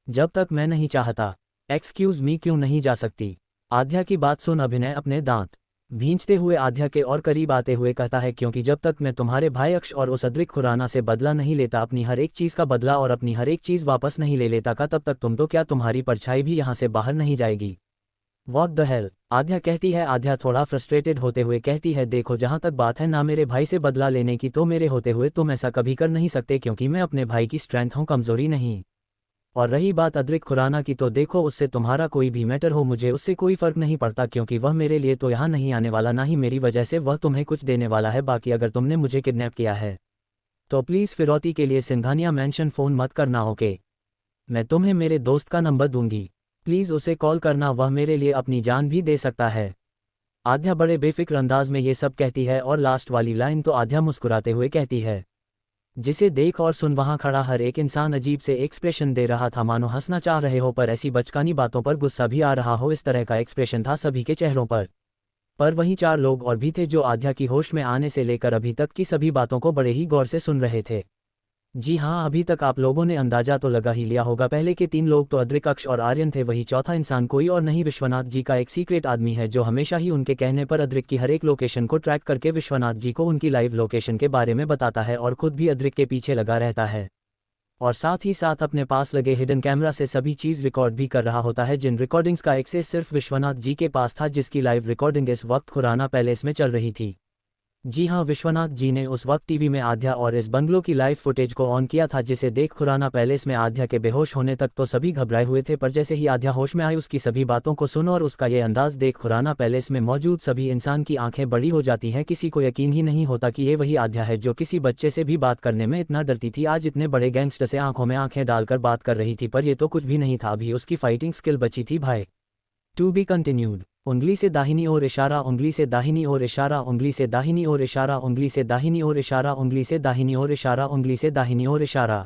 जब तक मैं नहीं चाहता। एक्सक्यूज मी, क्यों नहीं जा सकती? आध्या की बात सुन अभिनय अपने दांत भींचते हुए आध्या के और करीब आते हुए कहता है, क्योंकि जब तक मैं तुम्हारे भाई अक्ष और उस अद्रिक खुराना से बदला नहीं लेता, अपनी हर एक चीज़ का बदला और अपनी हर एक चीज़ वापस नहीं ले लेता का, तब तक तुम तो क्या तुम्हारी परछाई भी यहाँ से बाहर नहीं जाएगी। What the hell? आध्या कहती है। आध्या थोड़ा फ्रस्ट्रेटेड होते हुए कहती है, देखो जहाँ तक बात है ना मेरे भाई से बदला लेने की, तो मेरे होते हुए तुम ऐसा कभी कर नहीं सकते, क्योंकि मैं अपने भाई की स्ट्रेंथ हूँ, कमज़ोरी नहीं। और रही बात अद्रिक खुराना की, तो देखो उससे तुम्हारा कोई भी मैटर हो, मुझे उससे कोई फ़र्क नहीं पड़ता, क्योंकि वह मेरे लिए तो यहाँ नहीं आने वाला, ना ही मेरी वजह से वह तुम्हें कुछ देने वाला है। बाकी अगर तुमने मुझे किडनैप किया है तो प्लीज़ फिरौती के लिए सिंघानिया मेंशन फ़ोन मत करना, ओके? मैं तुम्हें मेरे दोस्त का नंबर दूंगी, प्लीज़ उसे कॉल करना, वह मेरे लिए अपनी जान भी दे सकता है। आध्या बड़े बेफिक्र अंदाज में ये सब कहती है, और लास्ट वाली लाइन तो आध्या मुस्कुराते हुए कहती है, जिसे देख और सुन वहां खड़ा हर एक इंसान अजीब से एक्सप्रेशन दे रहा था, मानो हंसना चाह रहे हो पर ऐसी बचकानी बातों पर गुस्सा भी आ रहा हो। इस तरह का एक्सप्रेशन था सभी के चेहरों पर वहीं 4 लोग और भी थे जो आध्या की होश में आने से लेकर अभी तक की सभी बातों को बड़े ही गौर से सुन रहे थे। जी हाँ, अभी तक आप लोगों ने अंदाजा तो लगा ही लिया होगा, पहले के 3 लोग तो अद्रिक, अक्ष और आर्यन थे, वही चौथा इंसान कोई और नहीं विश्वनाथ जी का एक सीक्रेट आदमी है, जो हमेशा ही उनके कहने पर अद्रिक की हर एक लोकेशन को ट्रैक करके विश्वनाथ जी को उनकी लाइव लोकेशन के बारे में बताता है और खुद भी अद्रिक के पीछे लगा रहता है, और साथ ही साथ अपने पास लगे हिडन कैमरा से सभी चीज़ रिकॉर्ड भी कर रहा होता है, जिन रिकॉर्डिंग्स का एक्सेस सिर्फ विश्वनाथ जी के पास था, जिसकी लाइव रिकॉर्डिंग इस वक्त खुराना पैलेस में चल रही थी। जी हाँ, विश्वनाथ जी ने उस वक्त टीवी में आध्या और इस बंगलो की लाइव फुटेज को ऑन किया था, जिसे देख खुराना पैलेस में आध्या के बेहोश होने तक तो सभी घबराए हुए थे, पर जैसे ही आध्या होश में आई, उसकी सभी बातों को सुन और उसका ये अंदाज देख खुराना पैलेस में मौजूद सभी इंसान की आंखें बड़ी हो जाती हैं। किसी को यकीन ही नहीं होता कि ये वही आध्या है जो किसी बच्चे से भी बात करने में इतना डरती थी, आज इतने बड़े गैंगस्टर से आंखों में आंखें डालकर बात कर रही थी। पर ये तो कुछ भी नहीं था, अभी उसकी फाइटिंग स्किल बची थी भाई। To be continued. उंगली से दाहिनी ओर इशारा, उंगली से दाहिनी ओर इशारा, उंगली से दाहिनी ओर इशारा, उंगली से दाहिनी ओर इशारा, उंगली से दाहिनी ओर इशारा, उंगली से दाहिनी ओर इशारा।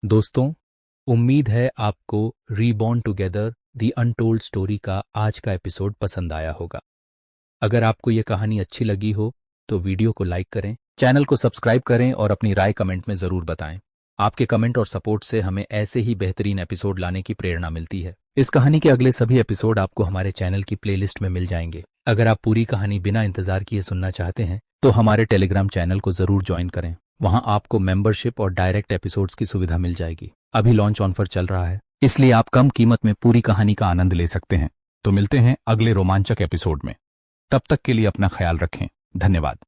दोस्तों, उम्मीद है आपको reborn together the untold story का आज का एपिसोड पसंद आया होगा। अगर आपको ये कहानी अच्छी लगी हो तो वीडियो को लाइक करें, चैनल को सब्सक्राइब करें और अपनी राय कमेंट में ज़रूर बताएं। आपके कमेंट और सपोर्ट से हमें ऐसे ही बेहतरीन एपिसोड लाने की प्रेरणा मिलती है। इस कहानी के अगले सभी एपिसोड आपको हमारे चैनल की प्लेलिस्ट में मिल जाएंगे। अगर आप पूरी कहानी बिना इंतजार किए सुनना चाहते हैं तो हमारे टेलीग्राम चैनल को जरूर ज्वाइन करें, वहां आपको मेंबरशिप और डायरेक्ट एपिसोड्स की सुविधा मिल जाएगी। अभी लॉन्च ऑफर चल रहा है, इसलिए आप कम कीमत में पूरी कहानी का आनंद ले सकते हैं। तो मिलते हैं अगले रोमांचक एपिसोड में, तब तक के लिए अपना ख्याल रखें। धन्यवाद।